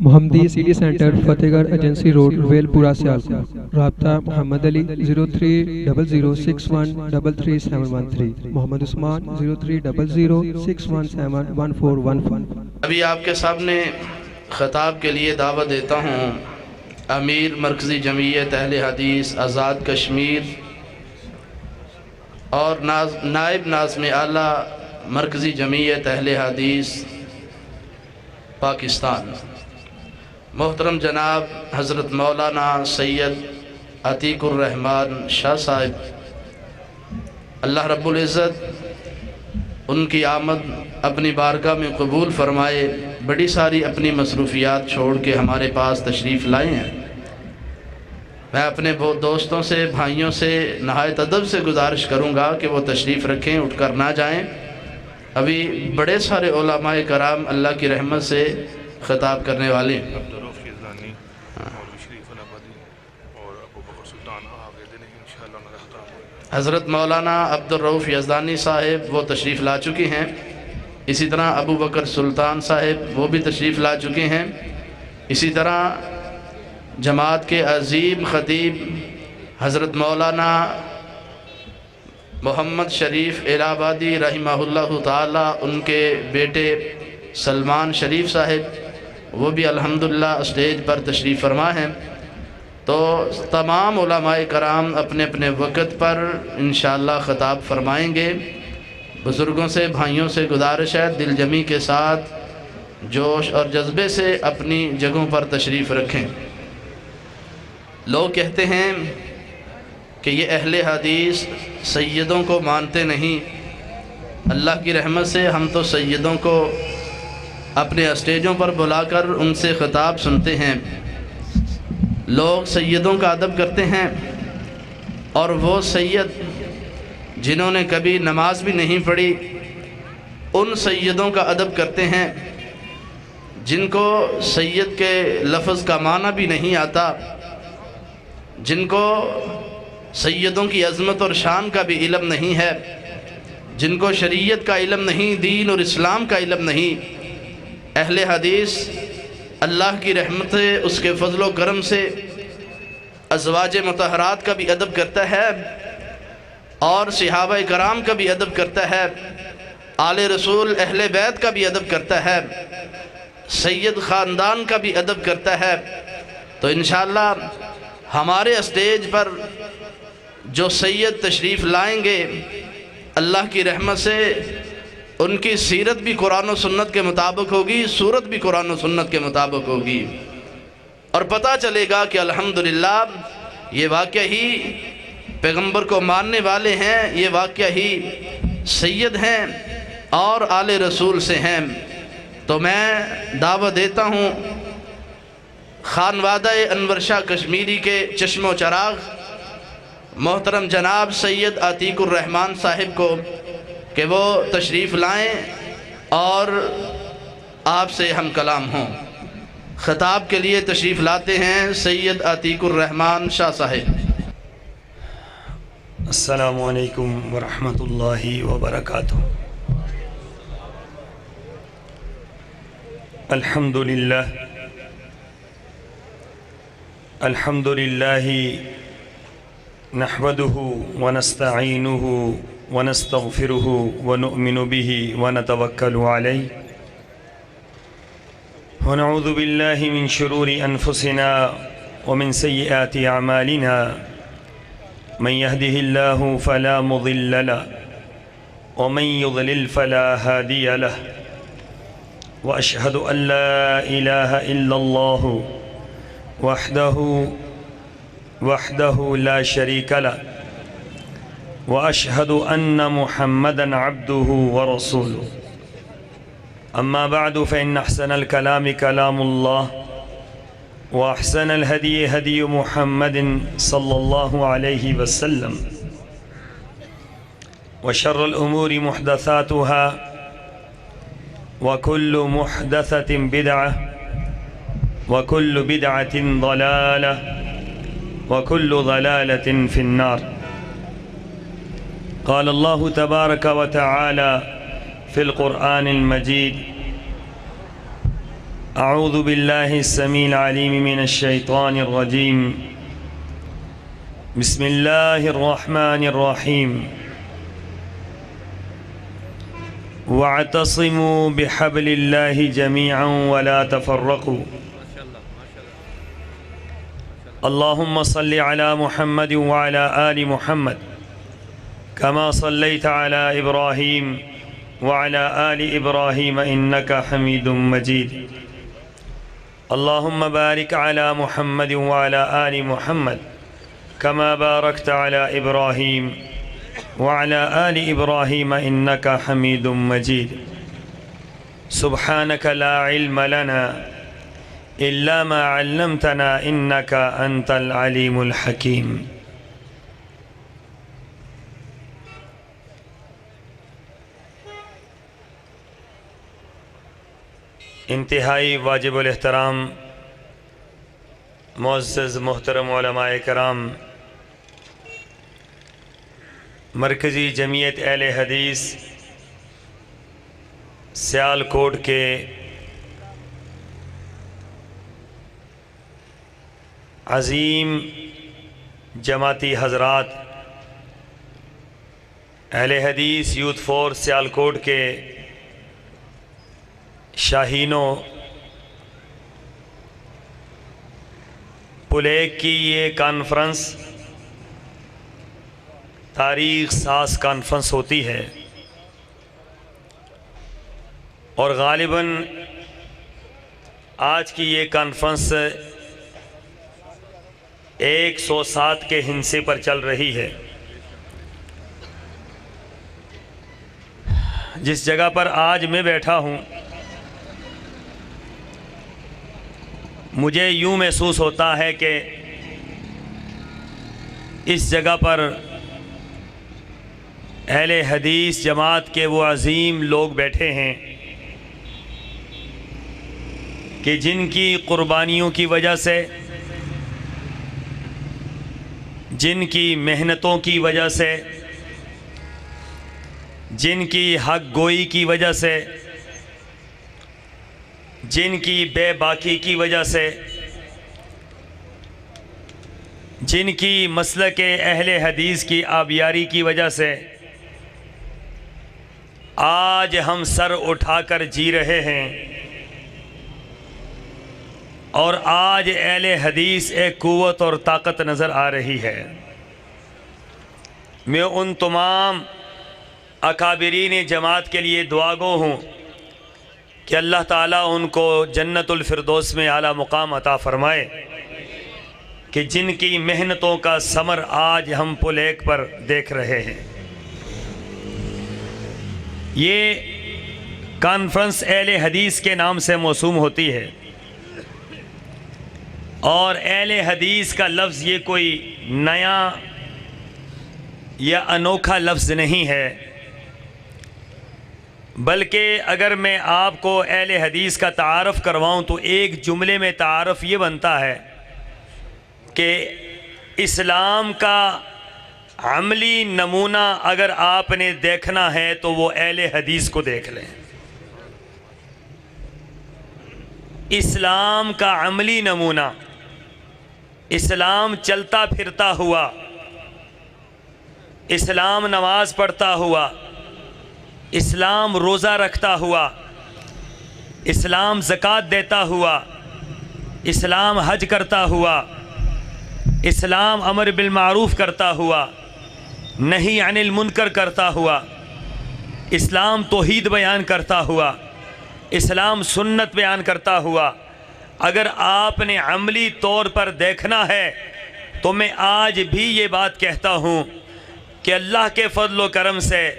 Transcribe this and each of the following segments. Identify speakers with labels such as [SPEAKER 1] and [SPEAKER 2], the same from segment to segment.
[SPEAKER 1] محمدی city centre فتح گڑھ agency road well پورہ سیالکوٹ۔ رابطہ محمد علی 030061337113، محمد عثمان 030061711415۔
[SPEAKER 2] ابھی آپ کے سامنے خطاب کے لیے دعوت دیتا ہوں امیر مرکزی جمعیت اہل حدیث آزاد کشمیر اور نائب ناظم اعلیٰ مرکزی جمعیت اہل حدیث پاکستان، محترم جناب حضرت مولانا سید عتیق الرحمن شاہ صاحب، اللہ رب العزت ان کی آمد اپنی بارگاہ میں قبول فرمائے۔ بڑی ساری اپنی مصروفیات چھوڑ کے ہمارے پاس تشریف لائے ہیں۔ میں اپنے دوستوں سے، بھائیوں سے نہایت ادب سے گزارش کروں گا کہ وہ تشریف رکھیں، اٹھ کر نہ جائیں۔ ابھی بڑے سارے علماء کرام اللہ کی رحمت سے خطاب کرنے والے ہیں۔ حضرت مولانا عبدالرؤف یزدانی صاحب وہ تشریف لا چکے ہیں، اسی طرح ابو بکر سلطان صاحب وہ بھی تشریف لا چکے ہیں، اسی طرح جماعت کے عظیم خطیب حضرت مولانا محمد شریف الہ آبادی رحمہ اللہ تعالی، ان کے بیٹے سلمان شریف صاحب وہ بھی الحمدللہ اسٹیج پر تشریف فرما ہیں۔ تو تمام علماء کرام اپنے اپنے وقت پر انشاءاللہ خطاب فرمائیں گے۔ بزرگوں سے، بھائیوں سے گزارش ہے دل جمی کے ساتھ جوش اور جذبے سے اپنی جگہوں پر تشریف رکھیں۔ لوگ کہتے ہیں کہ یہ اہل حدیث سیدوں کو مانتے نہیں۔ اللہ کی رحمت سے ہم تو سیدوں کو اپنے اسٹیجوں پر بلا کر ان سے خطاب سنتے ہیں۔ لوگ سیدوں کا ادب کرتے ہیں، اور وہ سید جنہوں نے کبھی نماز بھی نہیں پڑھی ان سیدوں کا ادب کرتے ہیں، جن کو سید کے لفظ کا معنی بھی نہیں آتا، جن کو سیدوں کی عظمت اور شان کا بھی علم نہیں ہے، جن کو شریعت کا علم نہیں، دین اور اسلام کا علم نہیں۔ اہل حدیث اللہ کی رحمت سے، اس کے فضل و کرم سے ازواج مطہرات کا بھی ادب کرتا ہے، اور صحابہ کرام کا بھی ادب کرتا ہے، آل رسول اہل بیت کا بھی ادب کرتا ہے، سید خاندان کا بھی ادب کرتا ہے۔ تو انشاءاللہ ہمارے اسٹیج پر جو سید تشریف لائیں گے اللہ کی رحمت سے ان کی سیرت بھی قرآن و سنت کے مطابق ہوگی، صورت بھی قرآن و سنت کے مطابق ہوگی، اور پتہ چلے گا کہ الحمدللہ یہ واقعہ ہی پیغمبر کو ماننے والے ہیں، یہ واقعہ ہی سید ہیں اور آل رسول سے ہیں۔ تو میں دعوت دیتا ہوں خانوادہ انور شاہ کشمیری کے چشم و چراغ محترم جناب سید عتیق الرحمن صاحب کو کہ وہ تشریف لائیں اور آپ سے ہم کلام ہوں۔ خطاب کے لیے تشریف لاتے ہیں سید عتیق الرحمن شاہ صاحب۔
[SPEAKER 3] السلام علیکم ورحمۃ اللہ وبرکاتہ۔ الحمد للہ نحمده ونستعینه ونستغفره ونؤمن به ونتوکل علیہ ونعوذ باللہ من شرور انفسنا ومن سیئات اعمالنا من يهده الله فلا مضل له ومن يضلل فلا هادي له وأشهد أن لا إله إلا الله وحده لا شريك له وأشهد أن محمدًا عبده ورسوله أما بعد فإن أحسن الكلام كلام الله وأحسن الهدي هدي محمد صلى الله عليه وسلم وشر الأمور محدثاتها وكل محدثة بدعة وكل بدعة ضلالة وكل ضلالة في النار قال الله تبارك وتعالى في القرآن المجيد أعوذ بالله السميع العليم من الشيطان الرجيم. بسم الله الرحمن الرحيم. واعتصموا بحبل الله جميعا ولا تفرقوا. اللهم صل على محمد وعلى آل محمد كما صليت على إبراهيم وعلى آل إبراهيم إنك حميد مجيد. اللهم بارك على محمد وعلى آل محمد كما باركت على إبراهيم وعلى آل إبراهيم إنك حميد مجيد. سبحانك لا علم لنا إلا ما علمتنا إنك أنت العليم الحكيم. انتہائی واجب الاحترام معزز محترم علماء کرام، مرکزی جمعیت اہل حدیث سیالکوٹ کے عظیم جماعتی حضرات، اہل حدیث یوتھ فورس سیالکوٹ کے شاہینوں، پلیگ کی یہ کانفرنس تاریخ ساز کانفرنس ہوتی ہے اور غالباً آج کی یہ کانفرنس 107 کے ہندسے پر چل رہی ہے. جس جگہ پر آج میں بیٹھا ہوں مجھے یوں محسوس ہوتا ہے کہ اس جگہ پر اہل حدیث جماعت کے وہ عظیم لوگ بیٹھے ہیں کہ جن کی قربانیوں کی وجہ سے، جن کی محنتوں کی وجہ سے، جن کی حق گوئی کی وجہ سے، جن کی بے باکی کی وجہ سے، جن کی مسلک اہل حدیث کی آبیاری کی وجہ سے آج ہم سر اٹھا کر جی رہے ہیں اور آج اہل حدیث ایک قوت اور طاقت نظر آ رہی ہے. میں ان تمام اکابرین جماعت کے لیے دعا گو ہوں کہ اللہ تعالیٰ ان کو جنت الفردوس میں اعلیٰ مقام عطا فرمائے کہ جن کی محنتوں کا ثمر آج ہم پلیگ پر دیکھ رہے ہیں. یہ کانفرنس اہل حدیث کے نام سے موسوم ہوتی ہے اور اہل حدیث کا لفظ یہ کوئی نیا یا انوکھا لفظ نہیں ہے، بلکہ اگر میں آپ کو اہل حدیث کا تعارف کرواؤں تو ایک جملے میں تعارف یہ بنتا ہے کہ اسلام کا عملی نمونہ اگر آپ نے دیکھنا ہے تو وہ اہل حدیث کو دیکھ لیں. اسلام کا عملی نمونہ، اسلام چلتا پھرتا ہوا، اسلام نماز پڑھتا ہوا، اسلام روزہ رکھتا ہوا، اسلام زکوٰۃ دیتا ہوا، اسلام حج کرتا ہوا، اسلام امر بالمعروف کرتا ہوا، نہی عن المنکر کرتا ہوا، اسلام توحید بیان کرتا ہوا، اسلام سنت بیان کرتا ہوا، اگر آپ نے عملی طور پر دیکھنا ہے تو میں آج بھی یہ بات کہتا ہوں کہ اللہ کے فضل و کرم سے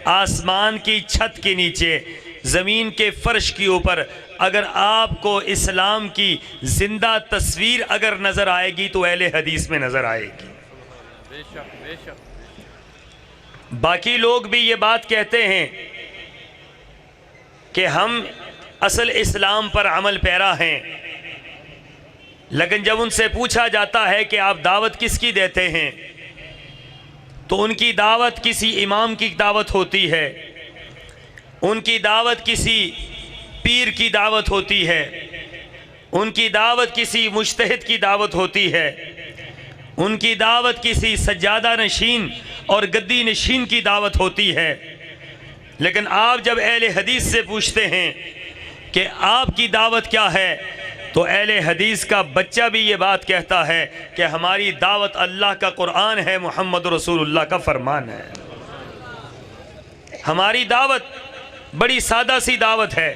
[SPEAKER 3] آسمان کی چھت کے نیچے، زمین کے فرش کے اوپر اگر آپ کو اسلام کی زندہ تصویر اگر نظر آئے گی تو اہل حدیث میں نظر آئے گی. باقی لوگ بھی یہ بات کہتے ہیں کہ ہم اصل اسلام پر عمل پیرا ہیں، لیکن جب ان سے پوچھا جاتا ہے کہ آپ دعوت کس کی دیتے ہیں تو ان کی دعوت کسی امام کی دعوت ہوتی ہے، ان کی دعوت کسی پیر کی دعوت ہوتی ہے، ان کی دعوت کسی مجتہد کی دعوت ہوتی ہے، ان کی دعوت کسی سجادہ نشین اور گدی نشین کی دعوت ہوتی ہے، لیکن آپ جب اہل حدیث سے پوچھتے ہیں کہ آپ کی دعوت کیا ہے، تو اہل حدیث کا بچہ بھی یہ بات کہتا ہے کہ ہماری دعوت اللہ کا قرآن ہے، محمد رسول اللہ کا فرمان ہے۔ ہماری دعوت بڑی سادہ سی دعوت ہے،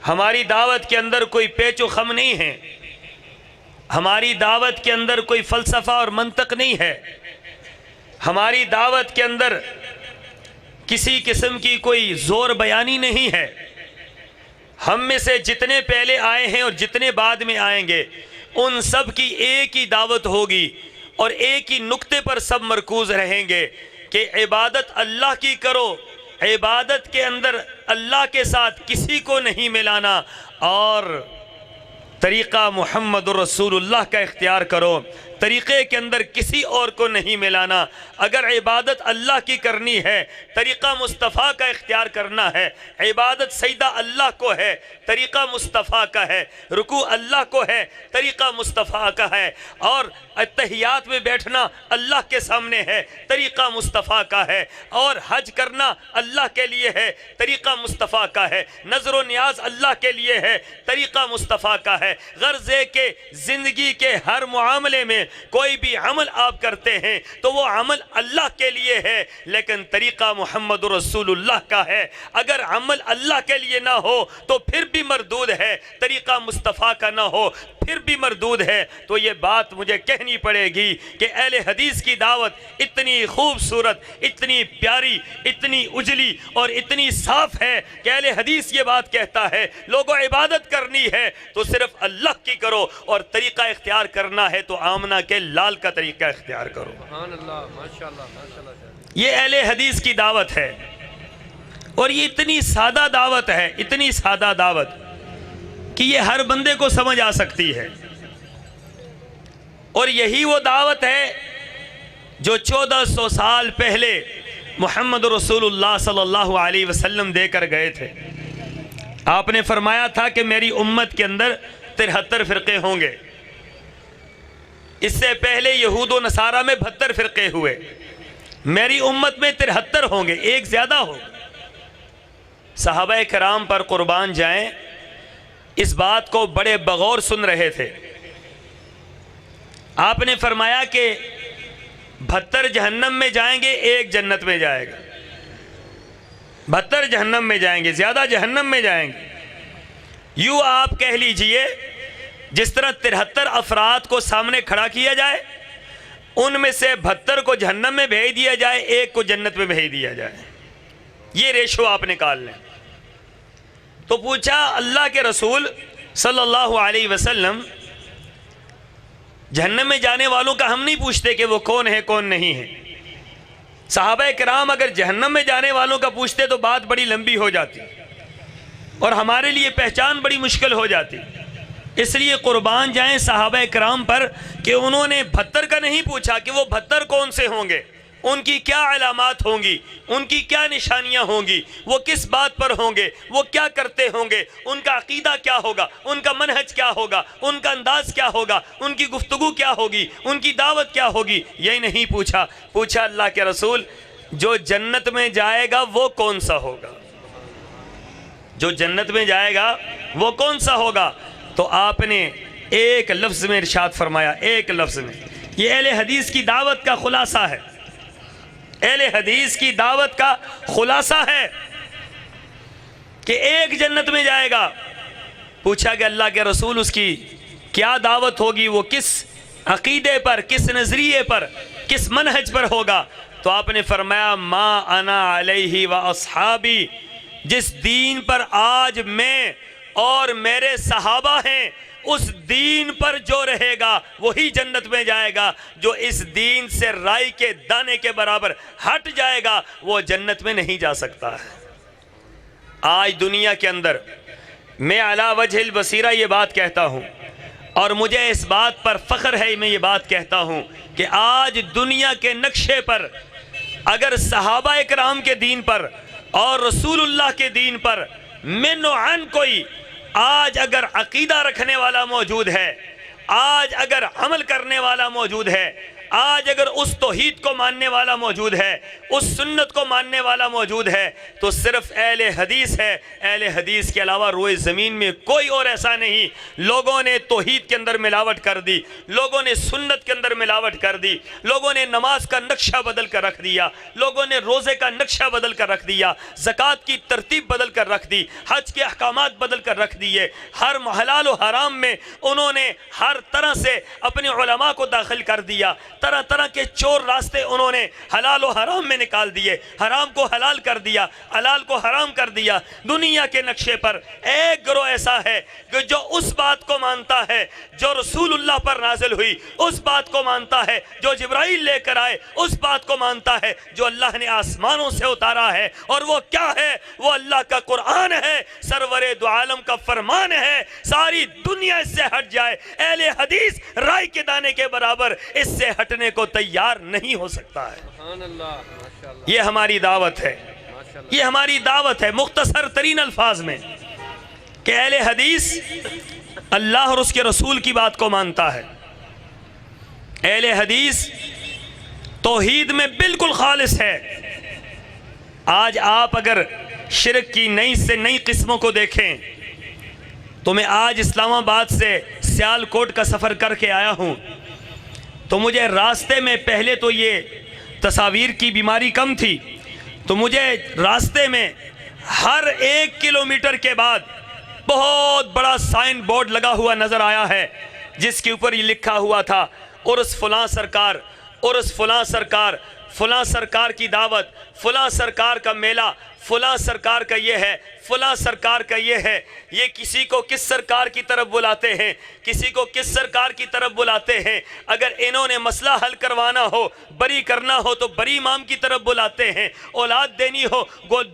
[SPEAKER 3] ہماری دعوت کے اندر کوئی پیچ و خم نہیں ہے، ہماری دعوت کے اندر کوئی فلسفہ اور منطق نہیں ہے، ہماری دعوت کے اندر کسی قسم کی کوئی زور بیانی نہیں ہے۔ ہم میں سے جتنے پہلے آئے ہیں اور جتنے بعد میں آئیں گے، ان سب کی ایک ہی دعوت ہوگی اور ایک ہی نقطے پر سب مرکوز رہیں گے کہ عبادت اللہ کی کرو، عبادت کے اندر اللہ کے ساتھ کسی کو نہیں ملانا، اور طریقہ محمد رسول اللہ کا اختیار کرو، طریقے کے اندر کسی اور کو نہیں ملانا۔ اگر عبادت اللہ کی کرنی ہے، طریقہ مصطفیٰ کا اختیار کرنا ہے، عبادت سجدہ اللہ کو ہے، طریقہ مصطفیٰ کا ہے، رکوع اللہ کو ہے، طریقہ مصطفیٰ کا ہے، اور اتحیات میں بیٹھنا اللہ کے سامنے ہے، طریقہ مصطفیٰ کا ہے، اور حج کرنا اللہ کے لیے ہے، طریقہ مصطفیٰ کا ہے، نظر و نیاز اللہ کے لیے ہے، طریقہ مصطفیٰ کا ہے۔ غرض ہے کہ زندگی کے ہر معاملے میں کوئی بھی عمل آپ کرتے ہیں تو وہ عمل اللہ کے لیے ہے، لیکن طریقہ محمد رسول اللہ کا ہے۔ اگر عمل اللہ کے لیے نہ ہو تو پھر بھی مردود ہے، طریقہ مصطفیٰ کا نہ ہو پھر بھی مردود ہے۔ تو یہ بات مجھے کہنی پڑے گی کہ اہل حدیث کی دعوت اتنی خوبصورت، اتنی پیاری، اتنی اجلی اور اتنی صاف ہے کہ اہل حدیث یہ بات کہتا ہے لوگوں عبادت کرنی ہے تو صرف اللہ کی کرو، اور طریقہ اختیار کرنا ہے تو آمنہ کے لال کا طریقہ اختیار کرو۔ یہ اہل حدیث کی دعوت ہے، اور یہ اتنی سادہ دعوت ہے، اتنی سادہ دعوت کہ یہ ہر بندے کو سمجھ آ سکتی ہے، اور یہی وہ دعوت ہے جو 1400 سال پہلے محمد رسول اللہ صلی اللہ علیہ وسلم دے کر گئے تھے۔ آپ نے فرمایا تھا کہ میری امت کے اندر 73 فرقے ہوں گے۔ اس سے پہلے یہود و نصارہ میں 72 فرقے ہوئے، میری امت میں 73 ہوں گے، ایک زیادہ ہوگا۔ صحابہ کرام پر قربان جائیں، اس بات کو بڑے بغور سن رہے تھے۔ آپ نے فرمایا کہ 72 جہنم میں جائیں گے، ایک جنت میں جائے گا۔ 72 جہنم میں جائیں گے، زیادہ جہنم میں جائیں گے۔ یوں آپ کہہ لیجئے جس طرح 73 افراد کو سامنے کھڑا کیا جائے، ان میں سے 72 کو جہنم میں بھیج دیا جائے، ایک کو جنت میں بھیج دیا جائے، یہ ریشو آپ نکال لیں۔ تو پوچھا اللہ کے رسول صلی اللہ علیہ وسلم، جہنم میں جانے والوں کا ہم نہیں پوچھتے کہ وہ کون ہے کون نہیں ہے۔ صحابہ کرام اگر جہنم میں جانے والوں کا پوچھتے تو بات بڑی لمبی ہو جاتی اور ہمارے لیے پہچان بڑی مشکل ہو جاتی۔ اس لیے قربان جائیں صحابہ کرام پر کہ انہوں نے 72 کا نہیں پوچھا کہ وہ 72 کون سے ہوں گے، ان کی کیا علامات ہوں گی، ان کی کیا نشانیاں ہوں گی، وہ کس بات پر ہوں گے، وہ کیا کرتے ہوں گے، ان کا عقیدہ کیا ہوگا، ان کا منہج کیا ہوگا، ان کا انداز کیا ہوگا، ان کی گفتگو کیا ہوگی، ان کی دعوت کیا ہوگی، یہی نہیں پوچھا۔ پوچھا اللہ کے رسول جو جنت میں جائے گا وہ کون سا ہوگا، جو جنت میں جائے گا وہ کون سا ہوگا؟ تو آپ نے ایک لفظ میں ارشاد فرمایا، ایک لفظ میں۔ یہ اہل حدیث کی دعوت کا خلاصہ ہے، اہل حدیث کی دعوت کا خلاصہ ہے کہ ایک جنت میں جائے گا۔ پوچھا کہ اللہ کے رسول اس کی کیا دعوت ہوگی، وہ کس عقیدے پر، کس نظریے پر، کس منہج پر ہوگا؟ تو آپ نے فرمایا ما انا علیہ و اصحابی، جس دین پر آج میں اور میرے صحابہ ہیں اس دین پر جو رہے گا وہی جنت میں جائے گا، جو اس دین سے رائی کے دانے کے برابر ہٹ جائے گا وہ جنت میں نہیں جا سکتا ہے۔ آج دنیا کے اندر میں علی وجہ البصیرہ یہ بات کہتا ہوں، اور مجھے اس بات پر فخر ہے، میں یہ بات کہتا ہوں کہ آج دنیا کے نقشے پر اگر صحابہ اکرام کے دین پر اور رسول اللہ کے دین پر من و عن کوئی آج اگر عقیدہ رکھنے والا موجود ہے، آج اگر عمل کرنے والا موجود ہے، آج اگر اس توحید کو ماننے والا موجود ہے، اس سنت کو ماننے والا موجود ہے، تو صرف اہل حدیث ہے۔ اہل حدیث کے علاوہ روئے زمین میں کوئی اور ایسا نہیں۔ لوگوں نے توحید کے اندر ملاوٹ کر دی، لوگوں نے سنت کے اندر ملاوٹ کر دی، لوگوں نے نماز کا نقشہ بدل کر رکھ دیا، لوگوں نے روزے کا نقشہ بدل کر رکھ دیا، زکوٰۃ کی ترتیب بدل کر رکھ دی، حج کے احکامات بدل کر رکھ دیے، ہر حلال و حرام میں انہوں نے ہر طرح سے اپنے علماء کو داخل کر دیا، طرح طرح کے چور راستے انہوں نے حلال و حرام میں نکال دیے، حرام کو حلال کر دیا، حلال کو حرام کر دیا۔ دنیا کے نقشے پر ایک گروہ ایسا ہے کہ جو اس بات کو مانتا ہے جو رسول اللہ پر نازل ہوئی، اس بات کو مانتا ہے جو جبرائیل لے کر آئے، اس بات کو مانتا ہے جو اللہ نے آسمانوں سے اتارا ہے، اور وہ کیا ہے؟ وہ اللہ کا قرآن ہے، سرور دو عالم کا فرمان ہے۔ ساری دنیا اس سے ہٹ جائے، اہل حدیث رائی کے دانے کے برابر اس سے ہٹنے کو تیار نہیں ہو سکتا ہے۔ یہ ہماری دعوت ہے، یہ ہماری دعوت ہے مختصر ترین الفاظ میں کہ اہل حدیث اللہ اور اس کے رسول کی بات کو مانتا ہے۔ اہل حدیث توحید میں بالکل خالص ہے۔ آج آپ اگر شرک کی نئی سے نئی قسموں کو دیکھیں تو میں آج اسلام آباد سے سیال کوٹ کا سفر کر کے آیا ہوں، تو مجھے راستے میں پہلے تو یہ تصاویر کی بیماری کم تھی، تو مجھے راستے میں ہر 1 کلومیٹر کے بعد بہت بڑا سائن بورڈ لگا ہوا نظر آیا ہے، جس کے اوپر یہ لکھا ہوا تھا عرس فلاں سرکار، عرس فلاں سرکار، فلاں سرکار کی دعوت، فلاں سرکار کا میلہ، فلاں سرکار کا یہ ہے، فلاں سرکار کا یہ ہے۔ یہ کسی کو کس سرکار کی طرف بلاتے ہیں، کسی کو کس سرکار کی طرف بلاتے ہیں۔ اگر انہوں نے مسئلہ حل کروانا ہو، بری کرنا ہو تو بری امام کی طرف بلاتے ہیں، اولاد دینی ہو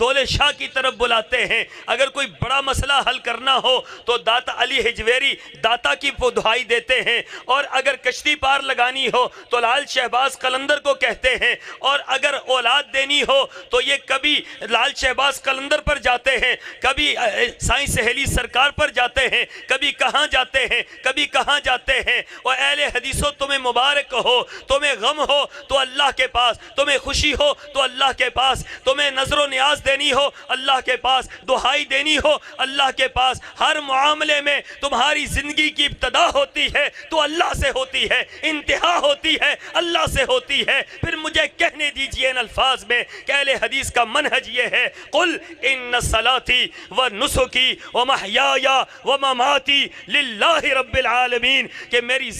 [SPEAKER 3] دولے شاہ کی طرف بلاتے ہیں، اگر کوئی بڑا مسئلہ حل کرنا ہو تو داتا علی حجویری داتا کی دعائی دیتے ہیں، اور اگر کشتی پار لگانی ہو تو لال شہباز قلندر کو کہتے ہیں، اور اگر اولاد دینی ہو تو یہ کبھی لال شہباز قلندر پر جاتے ہیں، کبھی سائیں سہیلی سرکار پر جاتے ہیں، کبھی کہاں جاتے ہیں، کبھی کہاں جاتے ہیں۔ اور اہل حدیثوں تمہیں مبارک ہو، تمہیں غم ہو تو اللہ کے پاس، تمہیں خوشی ہو تو اللہ کے پاس، تمہیں نظر و نیاز دینی ہو اللہ کے پاس، دعائی دینی ہو اللہ کے پاس۔ ہر معاملے میں تمہاری زندگی کی ابتدا ہوتی ہے تو اللہ سے ہوتی ہے، انتہا ہوتی ہے اللہ سے ہوتی ہے۔ پھر مجھے کہنے دیجئے ان الفاظ میں کہ اہل حدیث کا منہج یہ ہے، قل ان صلاتي ونسكي ومحياي ومماتي لله رب العالمین، کہ میری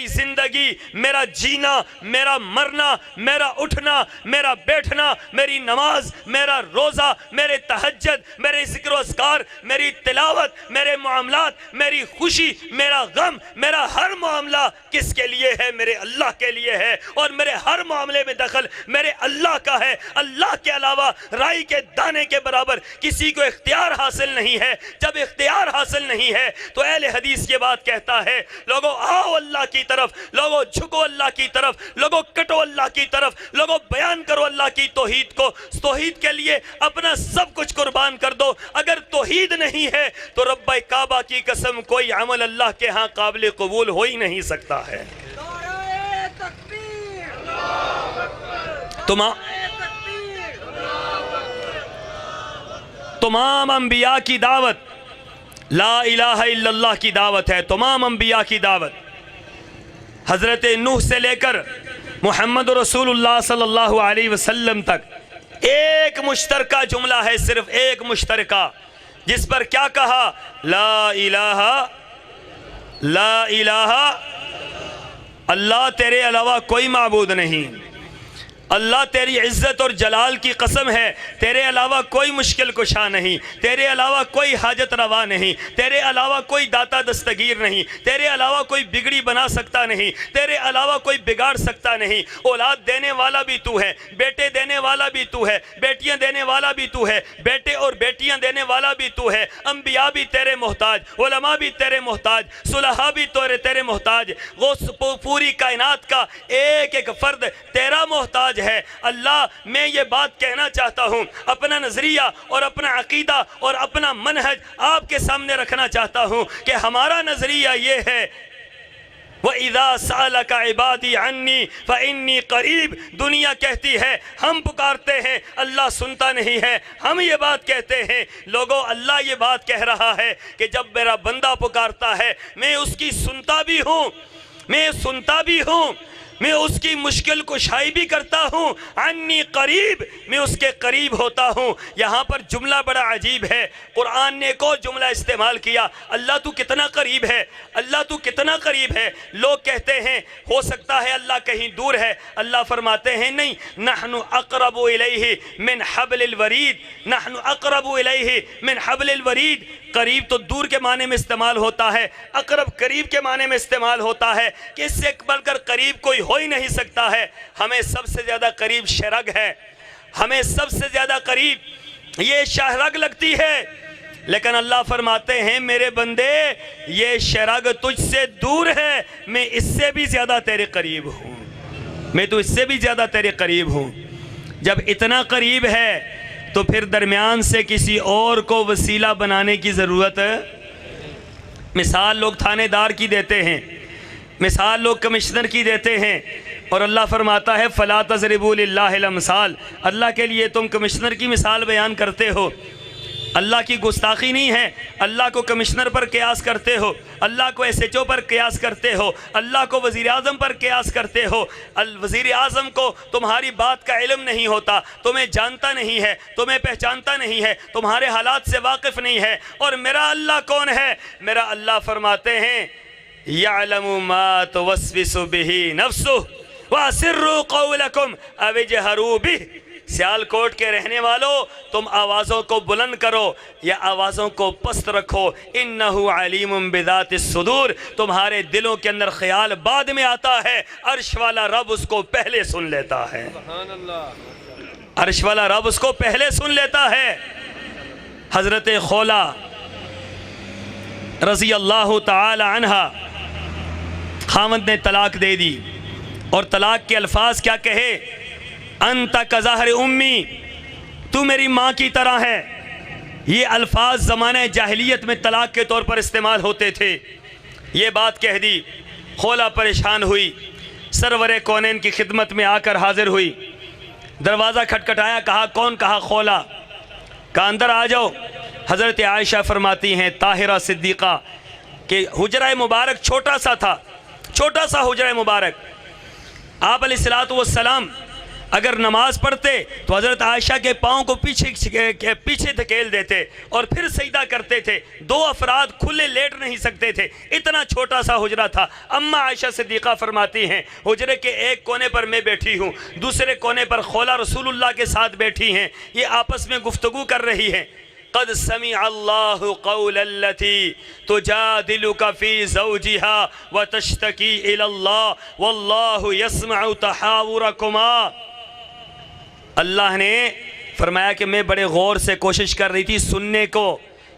[SPEAKER 3] زندگی، میرا جینا، میرا مرنا، میرا اٹھنا، میرا بیٹھنا، میری نماز، میرا روزہ، میرے تہجد، میرے ذکر و اذکار، میری تلاوت، میرے معاملات، میری خوشی، میرا غم، میرا ہر معاملہ کس کے لیے ہے؟ میرے اللہ کے لیے ہے، اور میرے ہر معاملے میں دخل میرے اللہ کا ہے۔ اللہ کے علاوہ رائی کے دانے کے برابر کسی کو اختیار حاصل نہیں ہے۔ جب اختیار حاصل نہیں ہے تو اہل حدیث یہ بات کہتا ہے، لوگوں آؤ اللہ کی طرف، لوگوں جھکو اللہ کی طرف، لوگوں کٹو اللہ کی طرف، لوگوں بیان کرو اللہ کی توحید کو، توحید کے لیے اپنا سب کچھ قربان کر دو۔ اگر توحید نہیں ہے تو رب کعبہ کی قسم کوئی عمل اللہ کے ہاں قابل قبول ہو ہی نہیں سکتا ہے۔ تمام انبیاء کی دعوت لا الہ الا اللہ کی دعوت ہے، تمام انبیاء کی دعوت۔ حضرت نوح سے لے کر محمد رسول اللہ صلی اللہ علیہ وسلم تک ایک مشترکہ جملہ ہے، صرف ایک مشترکہ، جس پر کیا کہا؟ لا الہ اللہ تیرے علاوہ کوئی معبود نہیں۔ اللہ تیری عزت اور جلال کی قسم ہے، تیرے علاوہ کوئی مشکل کشا نہیں، تیرے علاوہ کوئی حاجت روا نہیں، تیرے علاوہ کوئی داتا دستگیر نہیں، تیرے علاوہ کوئی بگڑی بنا سکتا نہیں، تیرے علاوہ کوئی بگاڑ سکتا نہیں۔ اولاد دینے والا بھی تو ہے، بیٹے دینے والا بھی تو ہے، بیٹیاں دینے والا بھی تو ہے، بیٹے اور بیٹیاں دینے والا بھی تو ہے۔ انبیاء بھی تیرے محتاج، علماء بھی تیرے محتاج، صلحاء بھی تیرے محتاج، وہ پوری کائنات کا ایک ایک فرد تیرا محتاج محتاج ہے۔ اللہ میں یہ بات کہنا چاہتا ہوں، اپنا نظریہ اور اپنا عقیدہ اور اپنا منہج آپ کے سامنے رکھنا چاہتا ہوں کہ ہمارا نظریہ یہ ہے، وَإِذَا سَأَلَكَ عِبَادِي عَنِّي فَإِنِّي قَرِيب۔ دنیا کہتی ہے ہم پکارتے ہیں اللہ سنتا نہیں ہے، ہم یہ بات کہتے ہیں لوگوں اللہ یہ بات کہہ رہا ہے کہ جب میرا بندہ پکارتا ہے میں اس کی سنتا بھی ہوں، میں اس کی مشکل کشائی بھی کرتا ہوں، عنی قریب، میں اس کے قریب ہوتا ہوں۔ یہاں پر جملہ بڑا عجیب ہے، قرآن نے ایک اور جملہ استعمال کیا، اللہ تو کتنا قریب ہے، اللہ تو کتنا قریب ہے۔ لوگ کہتے ہیں ہو سکتا ہے اللہ کہیں دور ہے، اللہ فرماتے ہیں نہیں، نحن اقرب الیہ من حبل الورید، نحن اقرب الیہ من حبل الورید۔ قریب تو دور کے معنی میں استعمال ہوتا ہے، اقرب قریب کے معنی میں استعمال ہوتا ہے کہ اس سے بڑھ کر قریب کوئی ہو ہی نہیں سکتا ہے۔ ہمیں سب سے زیادہ قریب شرگ ہے، ہمیں سب سے زیادہ قریب یہ شرگ لگتی ہے، لیکن اللہ فرماتے ہیں میرے بندے یہ شرگ تجھ سے دور ہے، میں اس سے بھی زیادہ تیرے قریب ہوں، میں تو اس سے بھی زیادہ تیرے قریب ہوں۔ جب اتنا قریب ہے تو پھر درمیان سے کسی اور کو وسیلہ بنانے کی ضرورت ہے۔ مثال لوگ تھانے دار کی دیتے ہیں، مثال لوگ کمشنر کی دیتے ہیں، اور اللہ فرماتا ہے فَلَا تَضْرِبُوا لِلَّهِ الْأَمْثَالَ، اللہ کے لیے تم کمشنر کی مثال بیان کرتے ہو، اللہ کی گستاخی نہیں ہے، اللہ کو کمشنر پر قیاس کرتے ہو، اللہ کو ایس ایچ او پر قیاس کرتے ہو، اللہ کو وزیر اعظم پر قیاس کرتے ہو۔ وزیر اعظم کو تمہاری بات کا علم نہیں ہوتا، تمہیں جانتا نہیں ہے، تمہیں پہچانتا نہیں ہے، تمہارے حالات سے واقف نہیں ہے، اور میرا اللہ کون ہے؟ میرا اللہ فرماتے ہیں یعلم ما توسوس به نفسہ واسروا قولکم او اجہروا بہ۔ سیالکوٹ کے رہنے والوں تم آوازوں کو بلند کرو یا آوازوں کو پست رکھو، انہو علیم بذات الصدور، تمہارے دلوں کے اندر خیال بعد میں آتا ہے، عرش والا رب اس کو پہلے سن لیتا ہے، عرش والا رب اس کو پہلے سن لیتا ہے۔ حضرت خولہ رضی اللہ تعالی عنہ خاوند نے طلاق دے دی، اور طلاق کے الفاظ کیا کہے؟ انت کظہر امی، تو میری ماں کی طرح ہے۔ یہ الفاظ زمانہ جاہلیت میں طلاق کے طور پر استعمال ہوتے تھے۔ یہ بات کہہ دی، خولہ پریشان ہوئی، سرور کونین کی خدمت میں آ کر حاضر ہوئی، دروازہ کھٹکھٹایا، کہا کون؟ کہا خولہ، کہا اندر آ جاؤ۔ حضرت عائشہ فرماتی ہیں طاہرہ صدیقہ کہ حجرہ مبارک چھوٹا سا تھا، چھوٹا سا حجرہ مبارک، آپ علیہ السلام اگر نماز پڑھتے تو حضرت عائشہ کے پاؤں کو پیچھے دھکیل دیتے اور پھر سجدہ کرتے تھے، دو افراد کھلے لیٹ نہیں سکتے تھے، اتنا چھوٹا سا حجرہ تھا۔ اما عائشہ صدیقہ فرماتی ہیں حجرے کے ایک کونے پر میں بیٹھی ہوں، دوسرے کونے پر خولہ رسول اللہ کے ساتھ بیٹھی ہیں، یہ آپس میں گفتگو کر رہی ہیں۔ قد سمع اللہ قول التي تجادلك في زوجها وتشتكي الى اللہ واللہ يسمع تحاوركما۔ اللہ نے فرمایا کہ میں بڑے غور سے کوشش کر رہی تھی سننے کو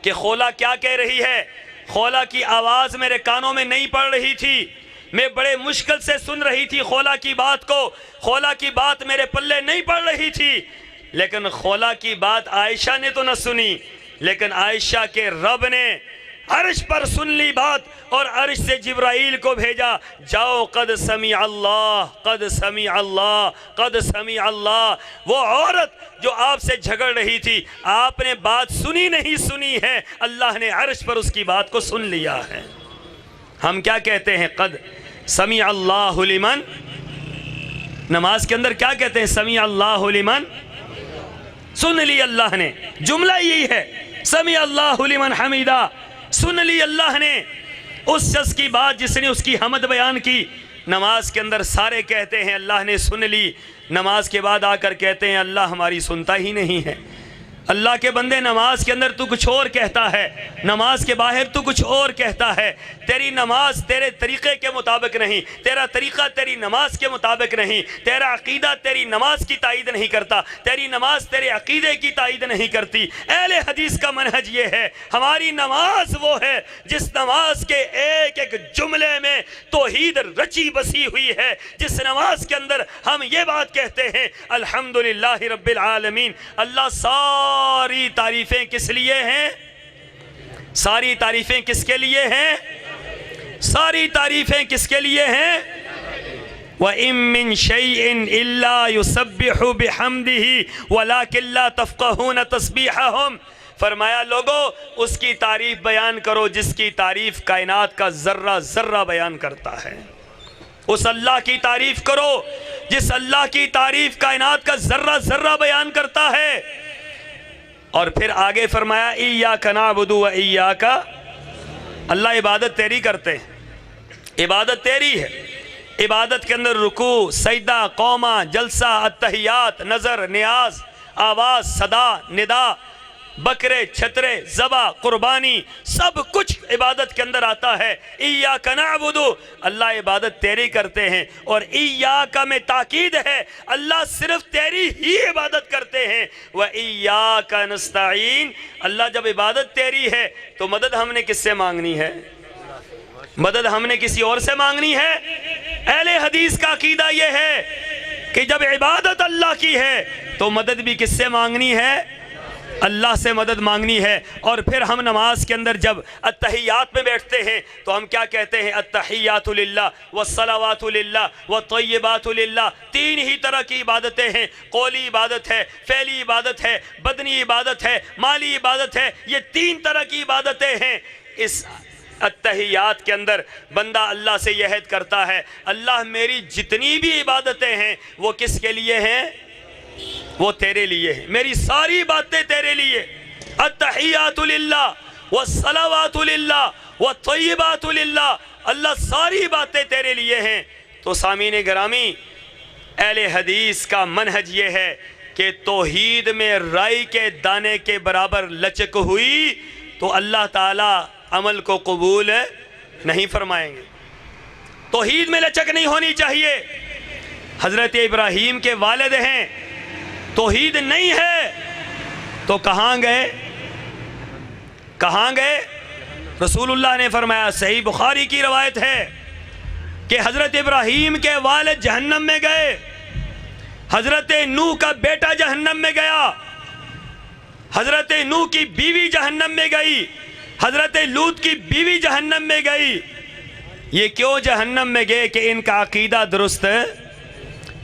[SPEAKER 3] کہ خولہ کیا کہہ رہی ہے، خولہ کی آواز میرے کانوں میں نہیں پڑ رہی تھی، میں بڑے مشکل سے سن رہی تھی خولہ کی بات کو، خولہ کی بات میرے پلے نہیں پڑ رہی تھی، لیکن خولہ کی بات عائشہ نے تو نہ سنی، لیکن عائشہ کے رب نے عرش پر سن لی بات، اور عرش سے جبرائیل کو بھیجا، جاؤ قد سمع اللہ، قد سمع اللہ، قد سمع اللہ۔ وہ عورت جو آپ سے جھگڑ رہی تھی، آپ نے بات سنی نہیں سنی ہے، اللہ نے عرش پر اس کی بات کو سن لیا ہے۔ ہم کیا کہتے ہیں؟ قد سمع اللہ لمن، نماز کے اندر کیا کہتے ہیں؟ سمع اللہ لمن، سن لی اللہ نے، جملہ یہی ہے، سمع اللہ لمن حمیدہ، سن لی اللہ نے اس شخص کی بات جس نے اس کی حمد بیان کی۔ نماز کے اندر سارے کہتے ہیں اللہ نے سن لی، نماز کے بعد آ کر کہتے ہیں اللہ ہماری سنتا ہی نہیں ہے، اللہ کے بندے نماز کے اندر تو کچھ اور کہتا ہے، نماز کے باہر تو کچھ اور کہتا ہے، تیری نماز تیرے طریقے کے مطابق نہیں، تیرا طریقہ تیری نماز کے مطابق نہیں، تیرا عقیدہ تیری نماز کی تائید نہیں کرتا، تیری نماز تیرے عقیدے کی تائید نہیں کرتی۔ اہل حدیث کا منہج یہ ہے، ہماری نماز وہ ہے جس نماز کے ایک ایک جملے میں توحید رچی بسی ہوئی ہے، جس نماز کے اندر ہم یہ بات کہتے ہیں الحمدللہ رب العالمین۔ اللہ ساری تعریفیں کس لیے ہیں؟ ساری تعریفیں کس کے لیے ہیں؟ ساری تعریفیں کس کے لیے ہیں؟ وَإِن مِّن شَيْءٍ إِلَّا يُسَبِّحُ بِحَمْدِهِ وَلَكِن لَّا تَفْقَهُونَ تَسْبِيحَهُمْ۔ فرمایا لوگو اس کی تعریف بیان کرو جس کی تعریف کائنات کا ذرہ ذرہ بیان کرتا ہے۔ اس اللہ کی تعریف کرو جس اللہ کی تعریف کائنات کا ذرہ ذرہ بیان کرتا ہے۔ اور پھر آگے فرمایا ایاک نعبد و ایاک، اللہ عبادت تیری کرتے ہیں، عبادت تیری ہے۔ عبادت کے اندر رکوع، سجدہ، قومہ، جلسہ، التحیات، نظر، نیاز، آواز، صدا، ندا، بکرے، چھترے، ذبح، قربانی، سب کچھ عبادت کے اندر آتا ہے۔ ایاک نعبد، اللہ عبادت تیری کرتے ہیں، اور ایاک میں تاکید ہے اللہ صرف تیری ہی عبادت کرتے ہیں۔ وَإِيَّاكَ نَسْتَعِينُ، اللہ جب عبادت تیری ہے تو مدد ہم نے کس سے مانگنی ہے؟ مدد ہم نے کسی اور سے مانگنی ہے؟ اہل حدیث کا عقیدہ یہ ہے کہ جب عبادت اللہ کی ہے تو مدد بھی کس سے مانگنی ہے؟ اللہ سے مدد مانگنی ہے۔ اور پھر ہم نماز کے اندر جب التحیات میں بیٹھتے ہیں تو ہم کیا کہتے ہیں؟ التحیات للہ والصلوات للہ والطیبات للہ۔ تین ہی طرح کی عبادتیں ہیں، قولی عبادت ہے، فعلی عبادت ہے، بدنی عبادت ہے، مالی عبادت ہے، یہ تین طرح کی عبادتیں ہیں۔ اس التحیات کے اندر بندہ اللہ سے یہ عہد کرتا ہے اللہ میری جتنی بھی عبادتیں ہیں وہ کس کے لیے ہیں؟ وہ تیرے لیے ہیں، میری ساری باتیں تیرے لیے۔ التحیات للہ والصلوات للہ والطیبات للہ، اللہ ساری باتیں تیرے لیے ہیں۔ تو سامعین گرامی، اہل حدیث کا منہج یہ ہے کہ توحید میں رائی کے دانے کے برابر لچک ہوئی تو اللہ تعالیٰ عمل کو قبول نہیں فرمائیں گے۔ توحید میں لچک نہیں ہونی چاہیے۔ حضرت ابراہیم کے والد ہیں، توحید نہیں ہے تو کہاں گئے؟ کہاں گئے؟ رسول اللہ نے فرمایا، صحیح بخاری کی روایت ہے کہ حضرت ابراہیم کے والد جہنم میں گئے، حضرت نوح کا بیٹا جہنم میں گیا، حضرت نوح کی بیوی جہنم میں گئی، حضرت لوط کی بیوی جہنم میں گئی۔ یہ کیوں جہنم میں گئے؟ کہ ان کا عقیدہ درست ہے۔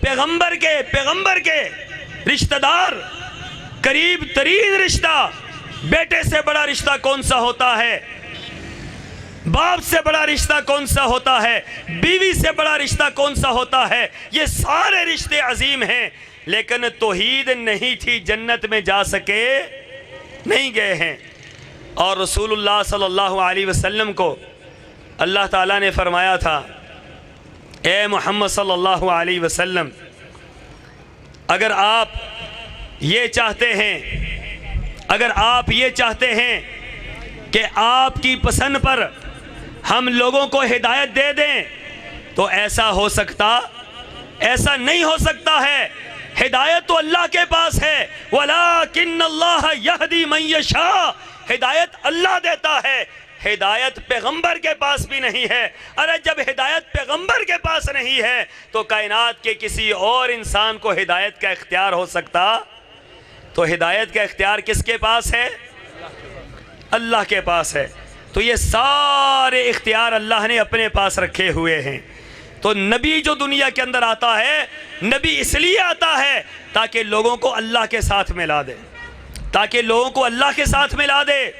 [SPEAKER 3] پیغمبر کے رشتہ دار، قریب ترین رشتہ، بیٹے سے بڑا رشتہ کون سا ہوتا ہے؟ باپ سے بڑا رشتہ کون سا ہوتا ہے؟ بیوی سے بڑا رشتہ کون سا ہوتا ہے؟ یہ سارے رشتے عظیم ہیں، لیکن توحید نہیں تھی، جنت میں جا سکے نہیں گئے ہیں۔ اور رسول اللہ صلی اللہ علیہ وسلم کو اللہ تعالیٰ نے فرمایا تھا، اے محمد صلی اللہ علیہ وسلم، اگر آپ یہ چاہتے ہیں کہ آپ کی پسند پر ہم لوگوں کو ہدایت دے دیں تو ایسا نہیں ہو سکتا ہے۔ ہدایت تو اللہ کے پاس ہے، وَلَٰكِنَّ اللَّهَ يَهْدِي مَن يَشَاءُ، ہدایت اللہ دیتا ہے، ہدایت پیغمبر کے پاس بھی نہیں ہے۔ ارے جب ہدایت پیغمبر کے پاس نہیں ہے تو کائنات کے کسی اور انسان کو ہدایت کا اختیار ہو سکتا؟ تو ہدایت کا اختیار کس کے پاس ہے؟ اللہ کے پاس ہے۔ تو یہ سارے اختیار اللہ نے اپنے پاس رکھے ہوئے ہیں۔ تو نبی جو دنیا کے اندر آتا ہے، نبی اس لیے آتا ہے تاکہ لوگوں کو اللہ کے ساتھ ملا دے،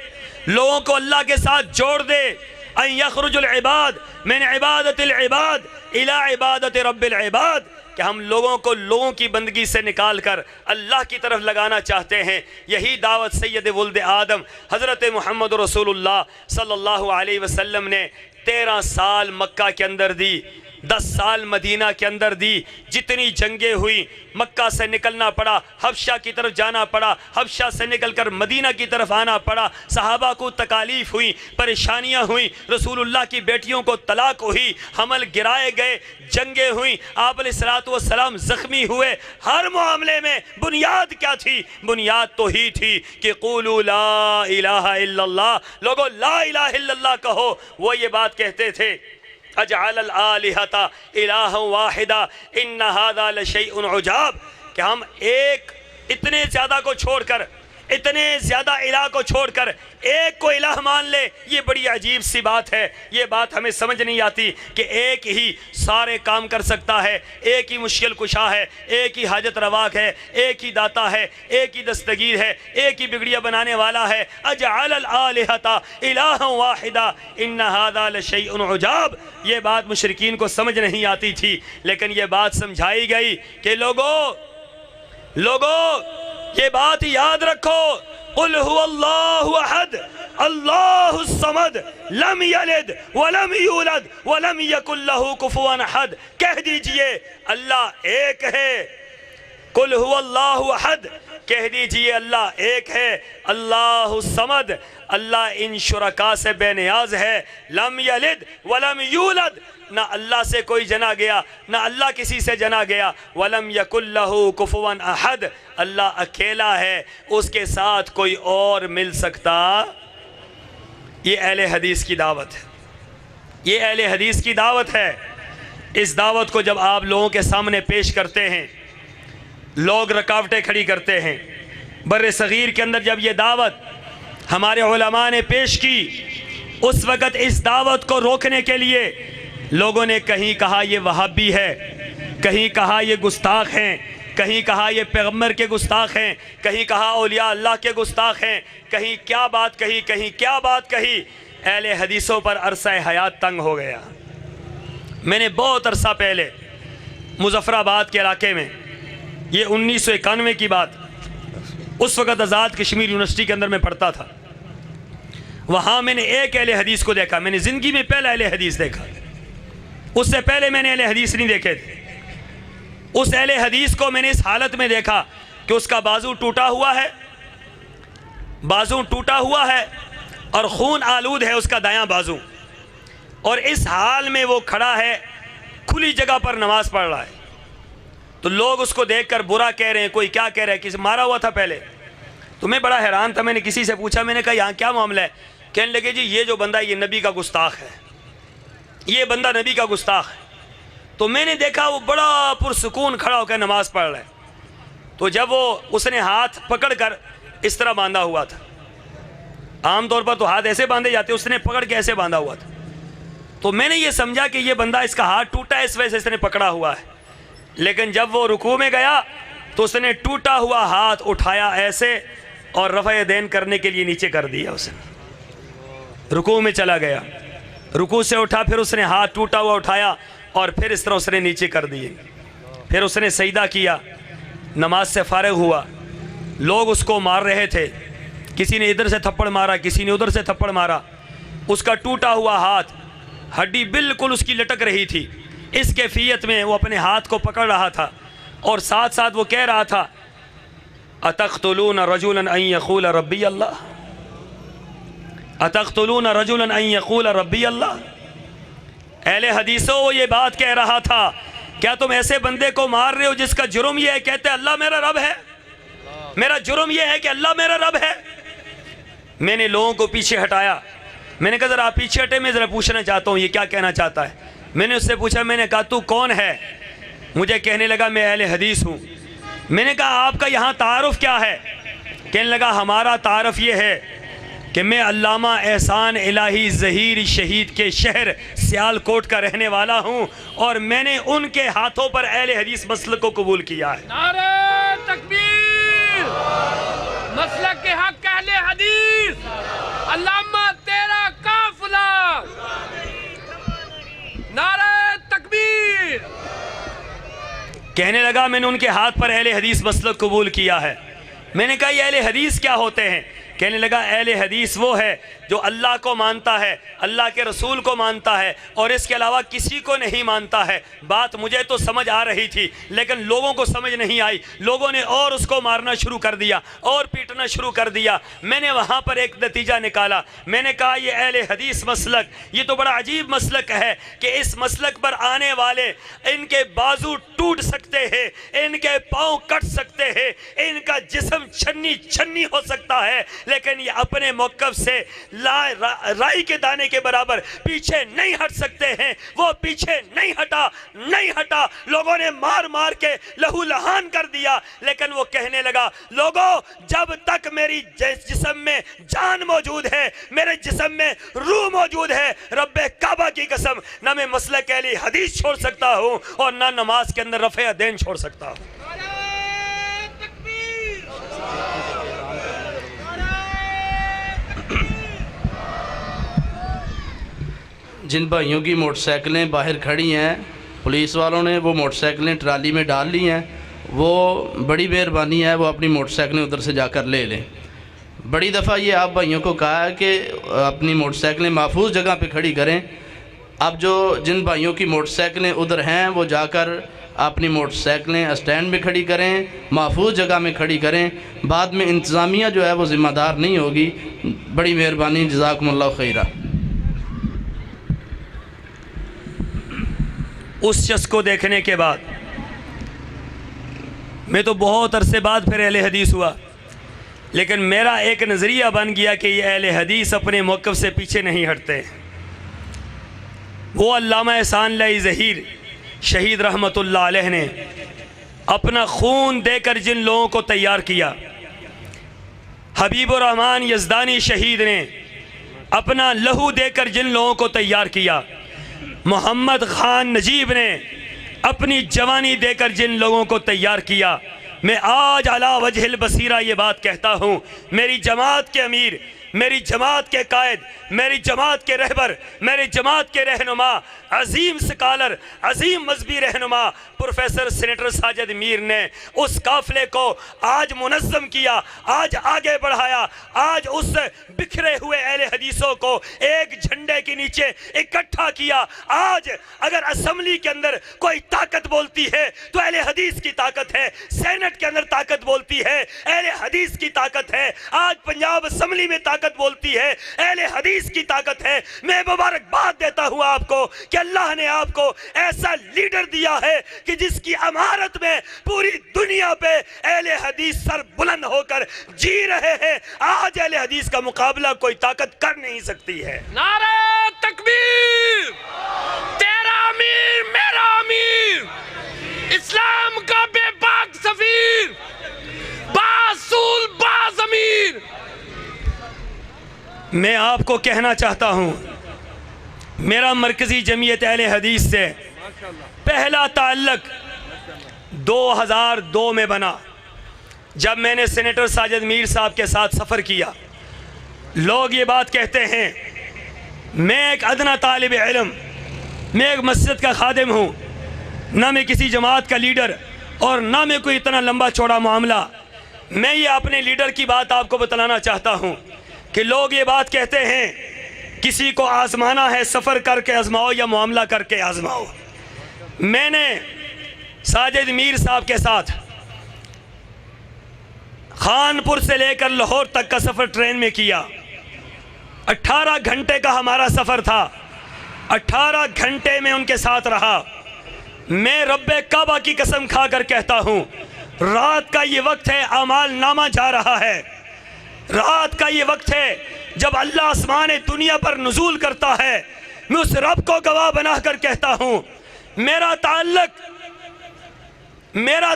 [SPEAKER 3] لوگوں کو اللہ کے ساتھ جوڑ دے۔ ان یخرج العباد من عبادت العباد الى عبادت رب العباد، کہ ہم لوگوں کی بندگی سے نکال کر اللہ کی طرف لگانا چاہتے ہیں۔ یہی دعوت سید ولد آدم حضرت محمد رسول اللہ صلی اللہ علیہ وسلم نے 13 سال مکہ کے اندر دی۔ 10 سال مدینہ کے اندر دی، جتنی جنگیں ہوئی، مکہ سے نکلنا پڑا، حبشہ کی طرف جانا پڑا، حبشہ سے نکل کر مدینہ کی طرف آنا پڑا، صحابہ کو تکالیف ہوئی، پریشانیاں ہوئیں، رسول اللہ کی بیٹیوں کو طلاق ہوئی، حمل گرائے گئے، جنگیں ہوئیں، آپ علیہ السلام زخمی ہوئے۔ ہر معاملے میں بنیاد کیا تھی؟ بنیاد تو ہی تھی کہ قولوا لا الہ الا اللہ، لوگو لا الہ الا اللہ کہو۔ وہ یہ بات کہتے تھے اجعل الآلہۃ الہا واحدا ان ھذا لشیء عجاب، کہ ہم اتنے زیادہ کو چھوڑ کر، اتنے زیادہ الہ کو چھوڑ کر ایک کو الہ مان لے، یہ بڑی عجیب سی بات ہے۔ یہ بات ہمیں سمجھ نہیں آتی کہ ایک ہی سارے کام کر سکتا ہے، ایک ہی مشکل کشا ہے، ایک ہی حاجت رواق ہے، ایک ہی داتا ہے، ایک ہی دستگیر ہے، ایک ہی بگڑیاں بنانے والا ہے۔ اجعل الآلہۃ الہا واحدا ان ھذا لشیء عجاب، یہ بات مشرکین کو سمجھ نہیں آتی تھی، لیکن یہ بات سمجھائی گئی کہ لوگو یہ بات یاد رکھو، قل هو اللہ احد اللہ الصمد لم یلد ولم یولد ولم یکن لہ کفوا احد، کہہ دیجئے اللہ ایک ہے۔ قل هو اللہ احد، کہہ دیجئے اللہ ایک ہے۔ اللہ الصمد، اللہ ان شرکاء سے بے نیاز ہے۔ لم یلد ولم یولد، نہ اللہ سے کوئی جنا گیا، نہ اللہ کسی سے جنا گیا۔ ولم یکن لہ کفوا احد، اللہ اکیلا ہے، اس کے ساتھ کوئی اور مل سکتا۔ یہ اہل حدیث کی دعوت ہے، یہ اہل حدیث کی دعوت ہے۔ اس دعوت کو جب آپ لوگوں کے سامنے پیش کرتے ہیں، لوگ رکاوٹیں کھڑی کرتے ہیں۔ بر صغیر کے اندر جب یہ دعوت ہمارے علماء نے پیش کی، اس وقت اس دعوت کو روکنے کے لیے لوگوں نے کہیں کہا یہ وہابی ہے، کہیں کہا یہ گستاخ ہیں، کہیں کہا یہ پیغمبر کے گستاخ ہیں، کہیں کہا اولیاء اللہ کے گستاخ ہیں، کہیں کیا بات کہی، کہیں کیا بات کہی۔ اہل حدیثوں پر عرصہ حیات تنگ ہو گیا۔ میں نے بہت عرصہ پہلے مظفر آباد کے علاقے میں، یہ 1991 کی بات، اس وقت آزاد کشمیر یونیورسٹی کے اندر میں پڑھتا تھا، وہاں میں نے ایک اہل حدیث کو دیکھا۔ میں نے زندگی میں پہلا اہل حدیث دیکھا، اس سے پہلے میں نے اہل حدیث نہیں دیکھے تھے۔ اس اہل حدیث کو میں نے اس حالت میں دیکھا کہ اس کا بازو ٹوٹا ہوا ہے، بازو ٹوٹا ہوا ہے اور خون آلود ہے اس کا دایاں بازو، اور اس حال میں وہ کھڑا ہے، کھلی جگہ پر نماز پڑھ رہا ہے۔ تو لوگ اس کو دیکھ کر برا کہہ رہے ہیں، کوئی کیا کہہ رہا ہے، کسی مارا ہوا تھا پہلے۔ تو میں بڑا حیران تھا، میں نے کسی سے پوچھا، میں نے کہا یہاں کیا معاملہ ہے؟ کہنے لگے جی یہ جو بندہ یہ نبی کا گستاخ ہے، یہ بندہ نبی کا گستاخ ہے۔ تو میں نے دیکھا وہ بڑا پرسکون کھڑا ہو کر نماز پڑھ رہا ہے۔ تو جب اس نے ہاتھ پکڑ کر اس طرح باندھا ہوا تھا، عام طور پر تو ہاتھ ایسے باندھے جاتے، اس نے پکڑ کے ایسے باندھا ہوا تھا۔ تو میں نے یہ سمجھا کہ یہ بندہ، اس کا ہاتھ ٹوٹا ہے، اس وجہ سے اس نے پکڑا ہوا ہے۔ لیکن جب وہ رکوع میں گیا تو اس نے ٹوٹا ہوا ہاتھ اٹھایا ایسے اور رفع دین کرنے کے لیے نیچے کر دیا۔ اس نے رکوع میں چلا گیا، رکوع سے اٹھا، پھر اس نے ہاتھ ٹوٹا ہوا اٹھایا اور پھر اس طرح اس نے نیچے کر دیے۔ پھر اس نے سجدہ کیا، نماز سے فارغ ہوا۔ لوگ اس کو مار رہے تھے، کسی نے ادھر سے تھپڑ مارا، کسی نے ادھر سے تھپڑ مارا۔ اس کا ٹوٹا ہوا ہاتھ، ہڈی بالکل اس کی لٹک رہی تھی، اس کیفیت میں وہ اپنے ہاتھ کو پکڑ رہا تھا اور ساتھ ساتھ وہ کہہ رہا تھا اتقتلون رجلا ان یقول ربی اللہ، اتقتلون رجلا ان یقول ربی اللہ۔ اہل حدیثوں وہ یہ بات کہہ رہا تھا، کیا تم ایسے بندے کو مار رہے ہو جس کا جرم یہ ہے کہتے اللہ میرا رب ہے، میرا جرم یہ ہے کہ اللہ میرا رب ہے۔ میں نے لوگوں کو پیچھے ہٹایا، میں نے کہا ذرا آپ پیچھے ہٹے، میں ذرا پوچھنا چاہتا ہوں یہ کیا کہنا چاہتا ہے۔ میں نے اس سے پوچھا، میں نے کہا تو کون ہے؟ مجھے کہنے لگا میں اہل حدیث ہوں۔ میں نے کہا آپ کا یہاں تعارف کیا ہے؟ کہنے لگا ہمارا تعارف یہ ہے کہ میں علامہ احسان الہی ظہیر شہید کے شہر سیالکوٹ کا رہنے والا ہوں، اور میں نے ان کے ہاتھوں پر اہل حدیث مسلک کو قبول کیا ہے۔
[SPEAKER 4] نعرہ تکبیر، مسلک کے حق اہل حدیث، علامہ تیرا قافلہ، نعرہ تکبیر۔
[SPEAKER 3] کہنے لگا میں نے ان کے ہاتھ پر اہل حدیث مسلک قبول کیا ہے۔ میں نے کہا یہ اہل حدیث کیا ہوتے ہیں؟ کہنے لگا اہل حدیث وہ ہے جو اللہ کو مانتا ہے، اللہ کے رسول کو مانتا ہے اور اس کے علاوہ کسی کو نہیں مانتا ہے۔ بات مجھے تو سمجھ آ رہی تھی لیکن لوگوں کو سمجھ نہیں آئی، لوگوں نے اور اس کو مارنا شروع کر دیا اور پیٹنا شروع کر دیا۔ میں نے وہاں پر ایک نتیجہ نکالا، میں نے کہا یہ اہل حدیث مسلک یہ تو بڑا عجیب مسلک ہے کہ اس مسلک پر آنے والے ان کے بازو ٹوٹ سکتے ہیں، ان کے پاؤں کٹ سکتے ہیں، ان کا جسم چھنی چھنی ہو سکتا ہے، لیکن یہ اپنے موقف سے رائی کے دانے کے برابر پیچھے نہیں ہٹ سکتے ہیں۔ وہ پیچھے نہیں ہٹا، لوگوں نے مار مار کے لہو لہان کر دیا، لیکن وہ کہنے لگا لوگوں جب تک میری جسم میں جان موجود ہے، میرے جسم میں روح موجود ہے، رب کعبہ کی قسم نہ میں مسلک اہل حدیث چھوڑ سکتا ہوں اور نہ نماز کے اندر رفع دین چھوڑ سکتا ہوں۔
[SPEAKER 2] جن بھائیوں کی موٹر سائیکلیں باہر کھڑی ہیں، پولیس والوں نے وہ موٹر سائیکلیں ٹرالی میں ڈال لی ہیں، وہ بڑی مہربانی ہے وہ اپنی موٹر سائیکلیں ادھر سے جا کر لے لیں۔ بڑی دفعہ یہ آپ بھائیوں کو کہا ہے کہ اپنی موٹر سائیکلیں محفوظ جگہ پہ کھڑی کریں۔ اب جو جن بھائیوں کی موٹر سائیکلیں ادھر ہیں وہ جا کر اپنی موٹر سائیکلیں اسٹینڈ میں کھڑی کریں، محفوظ جگہ میں کھڑی کریں، بعد میں انتظامیہ جو ہے وہ ذمہ دار نہیں ہوگی۔ بڑی مہربانی، جزاکم اللہ خیرہ۔
[SPEAKER 3] اس شخص کو دیکھنے کے بعد میں تو بہت عرصے بعد پھر اہل حدیث ہوا، لیکن میرا ایک نظریہ بن گیا کہ یہ اہل حدیث اپنے موقف سے پیچھے نہیں ہٹتے۔ وہ علامہ احسان اللہ ظہیر شہید رحمت اللہ علیہ نے اپنا خون دے کر جن لوگوں کو تیار کیا، حبیب الرحمن یزدانی شہید نے اپنا لہو دے کر جن لوگوں کو تیار کیا، محمد خان نجیب نے اپنی جوانی دے کر جن لوگوں کو تیار کیا، میں آج علی وجہ البصیرہ یہ بات کہتا ہوں، میری جماعت کے امیر، میری جماعت کے قائد، میری جماعت کے رہبر، میری جماعت کے رہنما، عظیم سکالر، عظیم مذہبی رہنما پروفیسر سینیٹر ساجد میر نے اس قافلے کو آج منظم کیا، آج آگے بڑھایا، آج اس بکھرے ہوئے اہل حدیثوں کو ایک جھنڈے کے نیچے اکٹھا کیا۔ آج اگر اسمبلی کے اندر کوئی طاقت بولتی ہے تو اہل حدیث کی طاقت ہے، سینٹ کے اندر طاقت بولتی ہے اہل حدیث کی طاقت ہے، آج پنجاب اسمبلی میں طاقت بولتی ہے اہل حدیث کی طاقت ہے۔ میں مبارکباد دیتا ہوں آپ کو کہ اللہ نے آپ کو ایسا لیڈر دیا ہے کہ جس کی امارت میں پوری دنیا پہ اہل حدیث سر بلند ہو کر جی رہے ہیں۔ آج اہل حدیث کا مقابلہ کوئی طاقت کر نہیں سکتی ہے۔
[SPEAKER 4] نعرہ تکبیر، تیرا امیر میرا امیر، اسلام کا بے باک سفیر، باصول باضمیر۔
[SPEAKER 3] میں آپ کو کہنا چاہتا ہوں، میرا مرکزی جمعیت اہل حدیث سے پہلا تعلق 2002 میں بنا، جب میں نے سینیٹر ساجد میر صاحب کے ساتھ سفر کیا۔ لوگ یہ بات کہتے ہیں میں ایک ادنا طالب علم، میں ایک مسجد کا خادم ہوں، نہ میں کسی جماعت کا لیڈر اور نہ میں کوئی اتنا لمبا چوڑا معاملہ۔ میں یہ اپنے لیڈر کی بات آپ کو بتلانا چاہتا ہوں کہ لوگ یہ بات کہتے ہیں کسی کو آزمانا ہے سفر کر کے آزماؤ یا معاملہ کر کے آزماؤ۔ میں نے ساجد میر صاحب کے ساتھ خانپور سے لے کر لاہور تک کا سفر ٹرین میں کیا، 18 گھنٹے کا ہمارا سفر تھا، 18 گھنٹے میں ان کے ساتھ رہا۔ میں رب کعبہ کی قسم کھا کر کہتا ہوں، رات کا یہ وقت ہے اعمال نامہ جا رہا ہے، رات کا یہ وقت ہے جب اللہ آسمان دنیا پر نزول کرتا ہے۔ میں اس رب کو گواہ بنا کر کہتا ہوں، میرا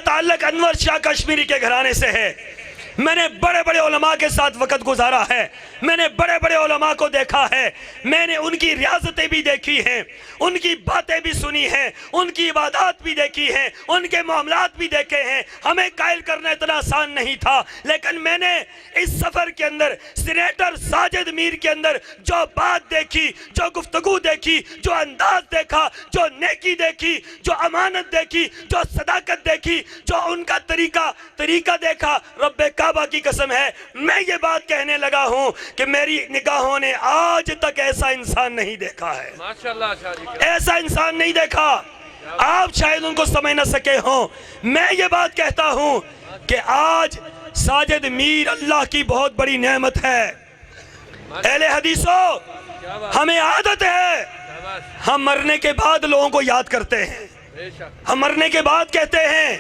[SPEAKER 3] تعلق انور شاہ کشمیری کے گھرانے سے ہے۔ میں نے بڑے بڑے علماء کے ساتھ وقت گزارا ہے، میں نے بڑے بڑے علماء کو دیکھا ہے، میں نے ان کی ریاضتیں بھی دیکھی ہیں، ان کی باتیں بھی سنی ہیں، ان کی عبادات بھی دیکھی ہیں، ان کے معاملات بھی دیکھے ہیں۔ ہمیں قائل کرنا اتنا آسان نہیں تھا، لیکن میں نے اس سفر کے اندر سینیٹر ساجد میر کے اندر جو بات دیکھی، جو گفتگو دیکھی، جو انداز دیکھا، جو نیکی دیکھی، جو امانت دیکھی، جو صداقت دیکھی، جو ان کا طریقہ دیکھا، رب کعبہ کی قسم ہے میں یہ بات کہنے لگا ہوں کہ میری نگاہوں نے آج تک ایسا انسان نہیں دیکھا ہے،
[SPEAKER 4] ماشاءاللہ شاہ جی،
[SPEAKER 3] ایسا انسان نہیں دیکھا۔ آپ شاید ان کو سمجھ نہ سکے ہوں، میں یہ بات کہتا ہوں کہ آج ساجد میر اللہ کی بہت بڑی نعمت ہے۔ اہل حدیثوں، ہمیں عادت ہے ہم مرنے کے بعد لوگوں کو یاد کرتے ہیں، ہم مرنے کے بعد کہتے ہیں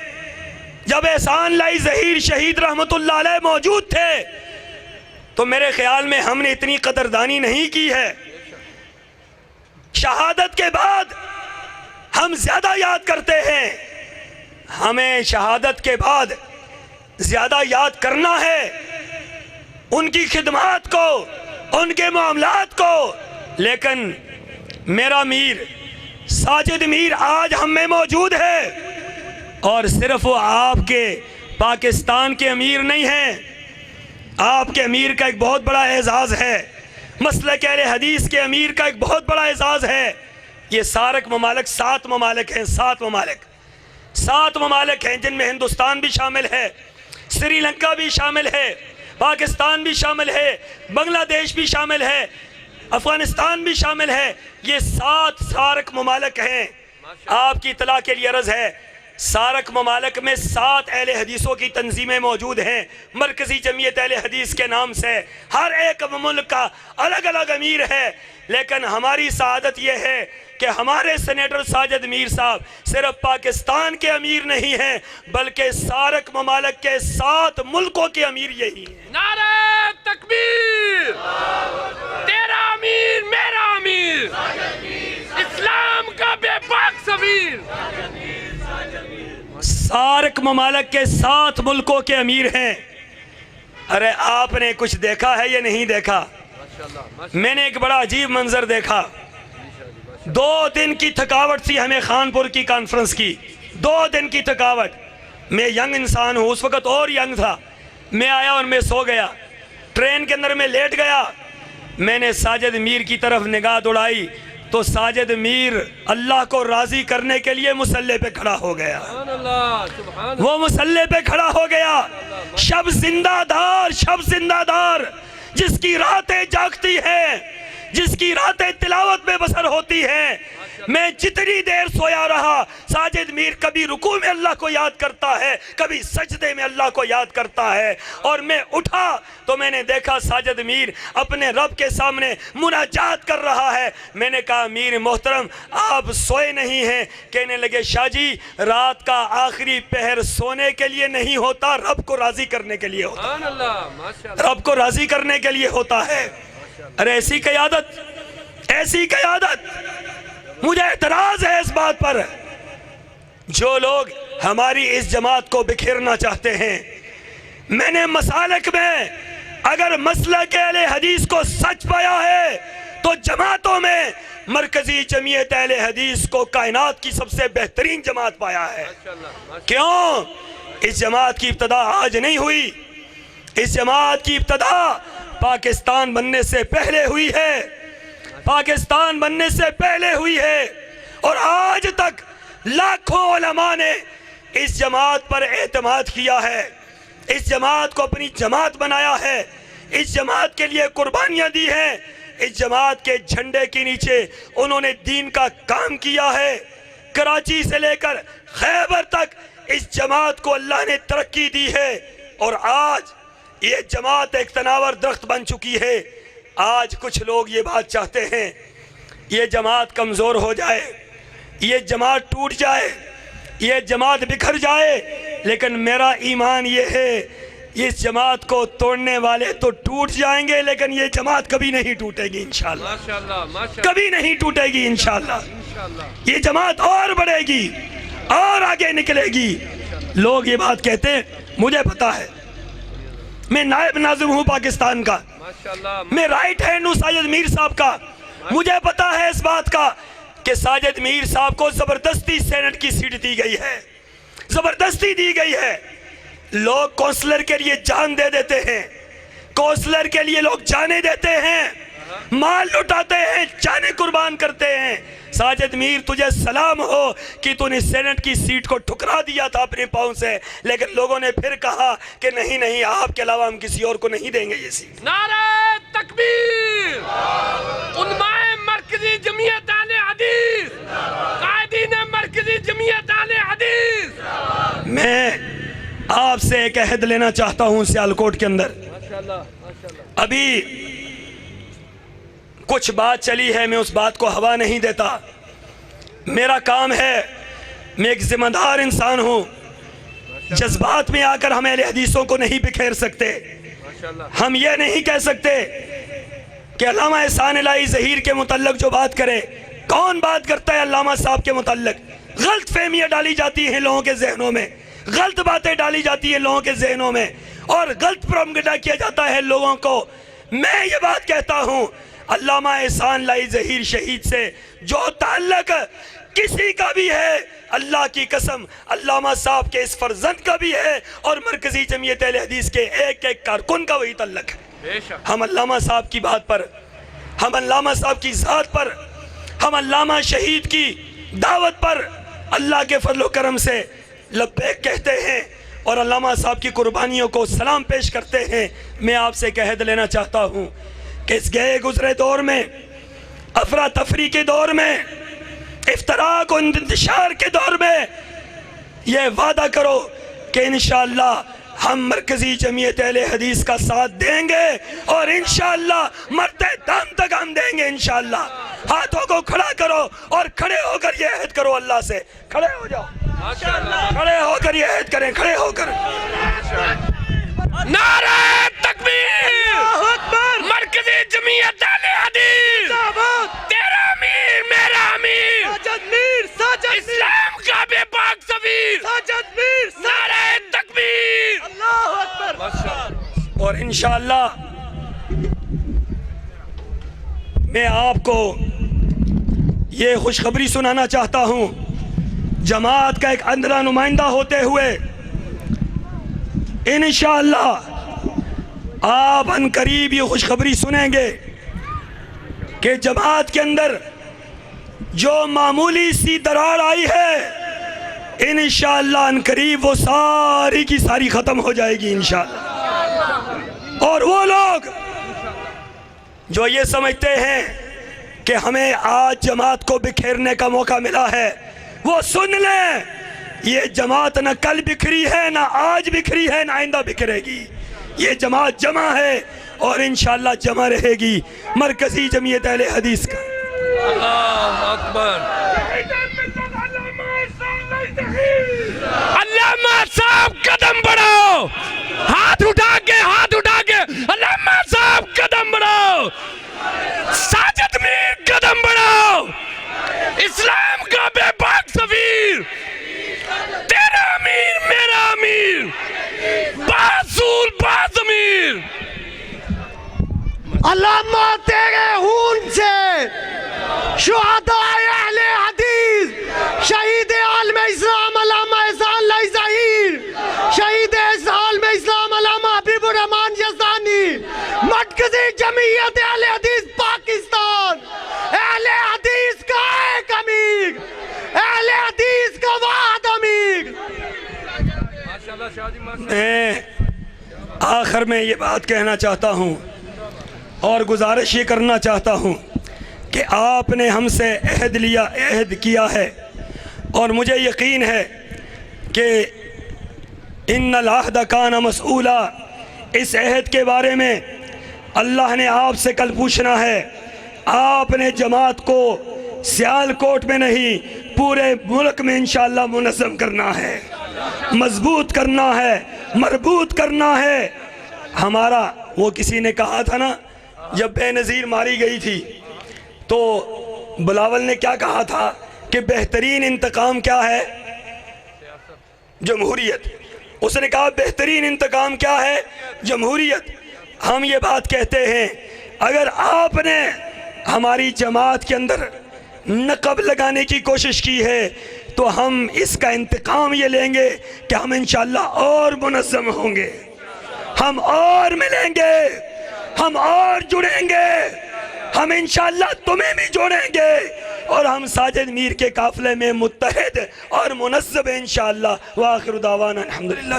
[SPEAKER 3] جب احسان لائی ظہیر شہید رحمت اللہ علیہ موجود تھے تو میرے خیال میں ہم نے اتنی قدردانی نہیں کی ہے۔ شہادت کے بعد ہم زیادہ یاد کرتے ہیں، ہمیں شہادت کے بعد زیادہ یاد کرنا ہے ان کی خدمات کو، ان کے معاملات کو۔ لیکن میرا میر ساجد میر آج ہم میں موجود ہے، اور صرف وہ آپ کے پاکستان کے امیر نہیں ہیں، آپ کے امیر کا ایک بہت بڑا اعزاز ہے، مسلک اہل حدیث کے امیر کا ایک بہت بڑا اعزاز ہے۔ یہ سارک ممالک 7 ممالک ہیں، 7 ممالک ہیں جن میں ہندوستان بھی شامل ہے، سری لنکا بھی شامل ہے، پاکستان بھی شامل ہے، بنگلہ دیش بھی شامل ہے، افغانستان بھی شامل ہے۔ یہ 7 سارک ممالک ہیں۔ آپ کی اطلاع کے لیے عرض ہے، سارک ممالک میں 7 اہل حدیثوں کی تنظیمیں موجود ہیں مرکزی جمعیت اہل حدیث کے نام سے، ہر ایک ملک کا الگ الگ امیر ہے۔ لیکن ہماری سعادت یہ ہے کہ ہمارے سینیٹر ساجد میر صاحب صرف پاکستان کے امیر نہیں ہیں بلکہ سارک ممالک کے 7 ملکوں کے امیر یہی ہیں۔
[SPEAKER 4] نعرہ تکبیر، تیرا امیر میرا امیر، اسلام کا بے پاک سفیر۔
[SPEAKER 3] سارک ممالک کے 7 ملکوں کے امیر ہیں۔ ارے آپ نے کچھ دیکھا ہے یا نہیں دیکھا؟ میں نے ایک بڑا عجیب منظر دیکھا۔ 2 دن کی تھکاوٹ تھی ہمیں خانپور کی کانفرنس کی، 2 دن کی تھکاوٹ۔ میں ینگ انسان ہوں، اس وقت اور ینگ تھا، میں آیا اور میں سو گیا، ٹرین کے اندر میں لیٹ گیا۔ میں نے ساجد میر کی طرف نگاہ دوڑائی تو ساجد میر اللہ کو راضی کرنے کے لیے مسلح پہ کھڑا ہو گیا، وہ مسلح پہ کھڑا ہو گیا۔ شب زندہ دار جس کی راتیں جاگتی ہیں، جس کی راتیں تلاوت میں بسر ہوتی ہیں۔ میں جتنی دیر سویا رہا ساجد میر کبھی رکوع میں اللہ کو یاد کرتا ہے، کبھی سجدے میں اللہ کو یاد کرتا ہے، اور میں اٹھا تو میں نے دیکھا ساجد میر اپنے رب کے سامنے مناجات کر رہا ہے۔ میں نے کہا میر محترم آپ سوئے نہیں ہیں؟ کہنے لگے شاہ جی رات کا آخری پہر سونے کے لیے نہیں ہوتا، رب کو راضی کرنے کے لیے ہوتا ہے، رب کو راضی کرنے کے لیے ہوتا ہے۔ ارے ایسی قیادت مجھے اعتراض ہے اس بات پر، جو لوگ ہماری اس جماعت کو بکھیرنا چاہتے ہیں۔ میں نے مسالک میں اگر مسلک اہل حدیث کو سچ پایا ہے تو جماعتوں میں مرکزی جمعیت اہل حدیث کو کائنات کی سب سے بہترین جماعت پایا ہے۔ کیوں؟ اس جماعت کی ابتدا آج نہیں ہوئی، اس جماعت کی ابتدا پاکستان بننے سے پہلے ہوئی ہے، پاکستان بننے سے پہلے ہوئی ہے، اور آج تک لاکھوں علماء نے اس جماعت پر اعتماد کیا ہے، اس جماعت کو اپنی جماعت بنایا ہے، اس جماعت کے لیے قربانیاں دی ہیں، اس جماعت کے جھنڈے کے نیچے انہوں نے دین کا کام کیا ہے۔ کراچی سے لے کر خیبر تک اس جماعت کو اللہ نے ترقی دی ہے، اور آج یہ جماعت ایک تناور درخت بن چکی ہے۔ آج کچھ لوگ یہ بات چاہتے ہیں یہ جماعت کمزور ہو جائے، یہ جماعت ٹوٹ جائے، یہ جماعت بکھر جائے، لیکن میرا ایمان یہ ہے اس جماعت کو توڑنے والے تو ٹوٹ جائیں گے لیکن یہ جماعت کبھی نہیں ٹوٹے گی انشاءاللہ، کبھی نہیں ٹوٹے گی انشاءاللہ۔ یہ جماعت اور بڑھے گی اور آگے نکلے گی۔ لوگ یہ بات کہتے ہیں، مجھے پتا ہے، میں نائب ناظم ہوں پاکستان کا، میں رائٹ ہینڈ ہوں ساجد میر صاحب کا، مجھے پتا ہے اس بات کا کہ ساجد میر صاحب کو زبردستی سینٹ کی سیٹ دی گئی ہے، زبردستی دی گئی ہے۔ لوگ کونسلر کے لیے جان دے دیتے ہیں، کونسلر کے لیے لوگ جانے دیتے ہیں، مال لٹاتے ہیں، جانیں قربان کرتے ہیں۔ ساجد میر تجھے سلام ہو کہ تو نے سینٹ کی سیٹ کو ٹھکرا دیا تھا اپنے پاؤں سے، لیکن لوگوں نے پھر کہا کہ نہیں نہیں، آپ کے علاوہ ہم کسی اور کو نہیں دیں گے یہ سیٹ۔
[SPEAKER 4] نعرہ تکبیر، علماء مرکزی جمعیت اہل حدیث، قائدین مرکزی جمعیت اہل حدیث۔
[SPEAKER 3] میں آپ سے ایک عہد لینا چاہتا ہوں سیالکوٹ کے اندر۔ ابھی کچھ بات چلی ہے، میں اس بات کو ہوا نہیں دیتا۔ میرا کام ہے، میں ایک ذمہ دار انسان ہوں، جذبات میں آ کر ہم اہل حدیثوں کو نہیں بکھیر سکتے۔ ہم یہ نہیں کہہ سکتے کہ علامہ احسان الہی ظہیر کے متعلق جو بات کرے، کون بات کرتا ہے علامہ صاحب کے متعلق؟ غلط فہمیاں ڈالی جاتی ہیں لوگوں کے ذہنوں میں، غلط باتیں ڈالی جاتی ہیں لوگوں کے ذہنوں میں، اور غلط پروپیگنڈا کیا جاتا ہے لوگوں کو۔ میں یہ بات کہتا ہوں، علامہ احسان الہی ظہیر شہید سے جو تعلق کسی کا بھی ہے، اللہ کی قسم علامہ صاحب کے اس فرزند کا بھی ہے، اور مرکزی جمعیت اہل حدیث کے ایک ایک کارکن کا وہی تعلق ہے۔ ہم علامہ صاحب کی بات پر، ہم علامہ صاحب کی ذات پر، ہم علامہ شہید کی دعوت پر اللہ کے فضل و کرم سے لبیک کہتے ہیں اور علامہ صاحب کی قربانیوں کو سلام پیش کرتے ہیں۔ میں آپ سے ایک عہد لینا چاہتا ہوں کہ اس گئے گزرے دور میں، افراتفری کے دور میں، افتراق و انتشار کے دور میں، یہ وعدہ کرو کہ انشاءاللہ ہم مرکزی جمعیت اہل حدیث کا ساتھ دیں گے، اور انشاءاللہ مرتے دم تک ہم دیں گے انشاءاللہ۔ ہاتھوں کو کھڑا کرو اور کھڑے ہو کر یہ عہد کرو اللہ سے۔ کھڑے ہو جاؤ، کھڑے ہو کر یہ عہد کریں، کھڑے ہو کر۔
[SPEAKER 4] نعرہ تکبیر، مرکزی جمعیت اہل حدیث، تیرا امیر میرا امیر، اسلام کا بے پاک سفیر، نعرہ تکبیر۔
[SPEAKER 3] اور انشاءاللہ میں آپ کو یہ خوشخبری سنانا چاہتا ہوں، جماعت کا ایک اندرا نمائندہ ہوتے ہوئے انشاءاللہ آپ ان قریب یہ خوشخبری سنیں گے کہ جماعت کے اندر جو معمولی سی دراڑ آئی ہے، انشاءاللہ ان قریب وہ ساری کی ساری ختم ہو جائے گی انشاءاللہ۔ اور وہ لوگ جو یہ سمجھتے ہیں کہ ہمیں آج جماعت کو بکھیرنے کا موقع ملا ہے، وہ سن لیں، یہ جماعت نہ کل بکھری ہے، نہ آج بکھری ہے، نہ آئندہ بکھرے گی۔ یہ جماعت جمع ہے اور انشاءاللہ جمع رہے گی، مرکزی جمعیت اہل حدیث کا۔
[SPEAKER 4] اللہ اکبر۔ علامہ صاحب قدم بڑھاؤ، ہاتھ اٹھا کے علامہ صاحب قدم بڑھاؤ، ساجد میر قدم بڑھاؤ، اسلام کا بے باک سفیر، تیرا امیر میرا امیر، باصول باضمیر۔
[SPEAKER 5] علامہ تیرے خون سے شہداء اہل حدیث، شہید عالم اسلام علامہ احسان الہی ظہیر، شہید عالم اسلام علامہ حبیب الرحمان یزدانی، مرکزی جمعیت اہل حدیث پاکستان، اہل حدیث کا ایک امیر، اہل حدیث کا واحد امیر۔
[SPEAKER 3] میں آخر میں یہ بات کہنا چاہتا ہوں اور گزارش یہ کرنا چاہتا ہوں کہ آپ نے ہم سے عہد کیا ہے، اور مجھے یقین ہے کہ ان العہد کان مسئولا، اس عہد کے بارے میں اللہ نے آپ سے کل پوچھنا ہے۔ آپ نے جماعت کو سیالکوٹ میں نہیں پورے ملک میں انشاءاللہ منظم کرنا ہے، مضبوط کرنا ہے، مربوط کرنا ہے۔ ہمارا وہ کسی نے کہا تھا نا، جب بے نظیر ماری گئی تھی تو بلاول نے کیا کہا تھا کہ بہترین انتقام کیا ہے؟ جمہوریت۔ اس نے کہا بہترین انتقام کیا ہے؟ جمہوریت۔ ہم یہ بات کہتے ہیں، اگر آپ نے ہماری جماعت کے اندر نقب لگانے کی کوشش کی ہے تو ہم اس کا انتقام یہ لیں گے کہ ہم انشاءاللہ اور منظم ہوں گے، ہم اور ملیں گے، ہم اور جڑیں گے،
[SPEAKER 4] ہم انشاءاللہ تمہیں بھی جوڑیں گے اور ہم ساجد میر کے قافلے میں متحد اور منظم انشاءاللہ. وآخر دعوانا الحمدللہ.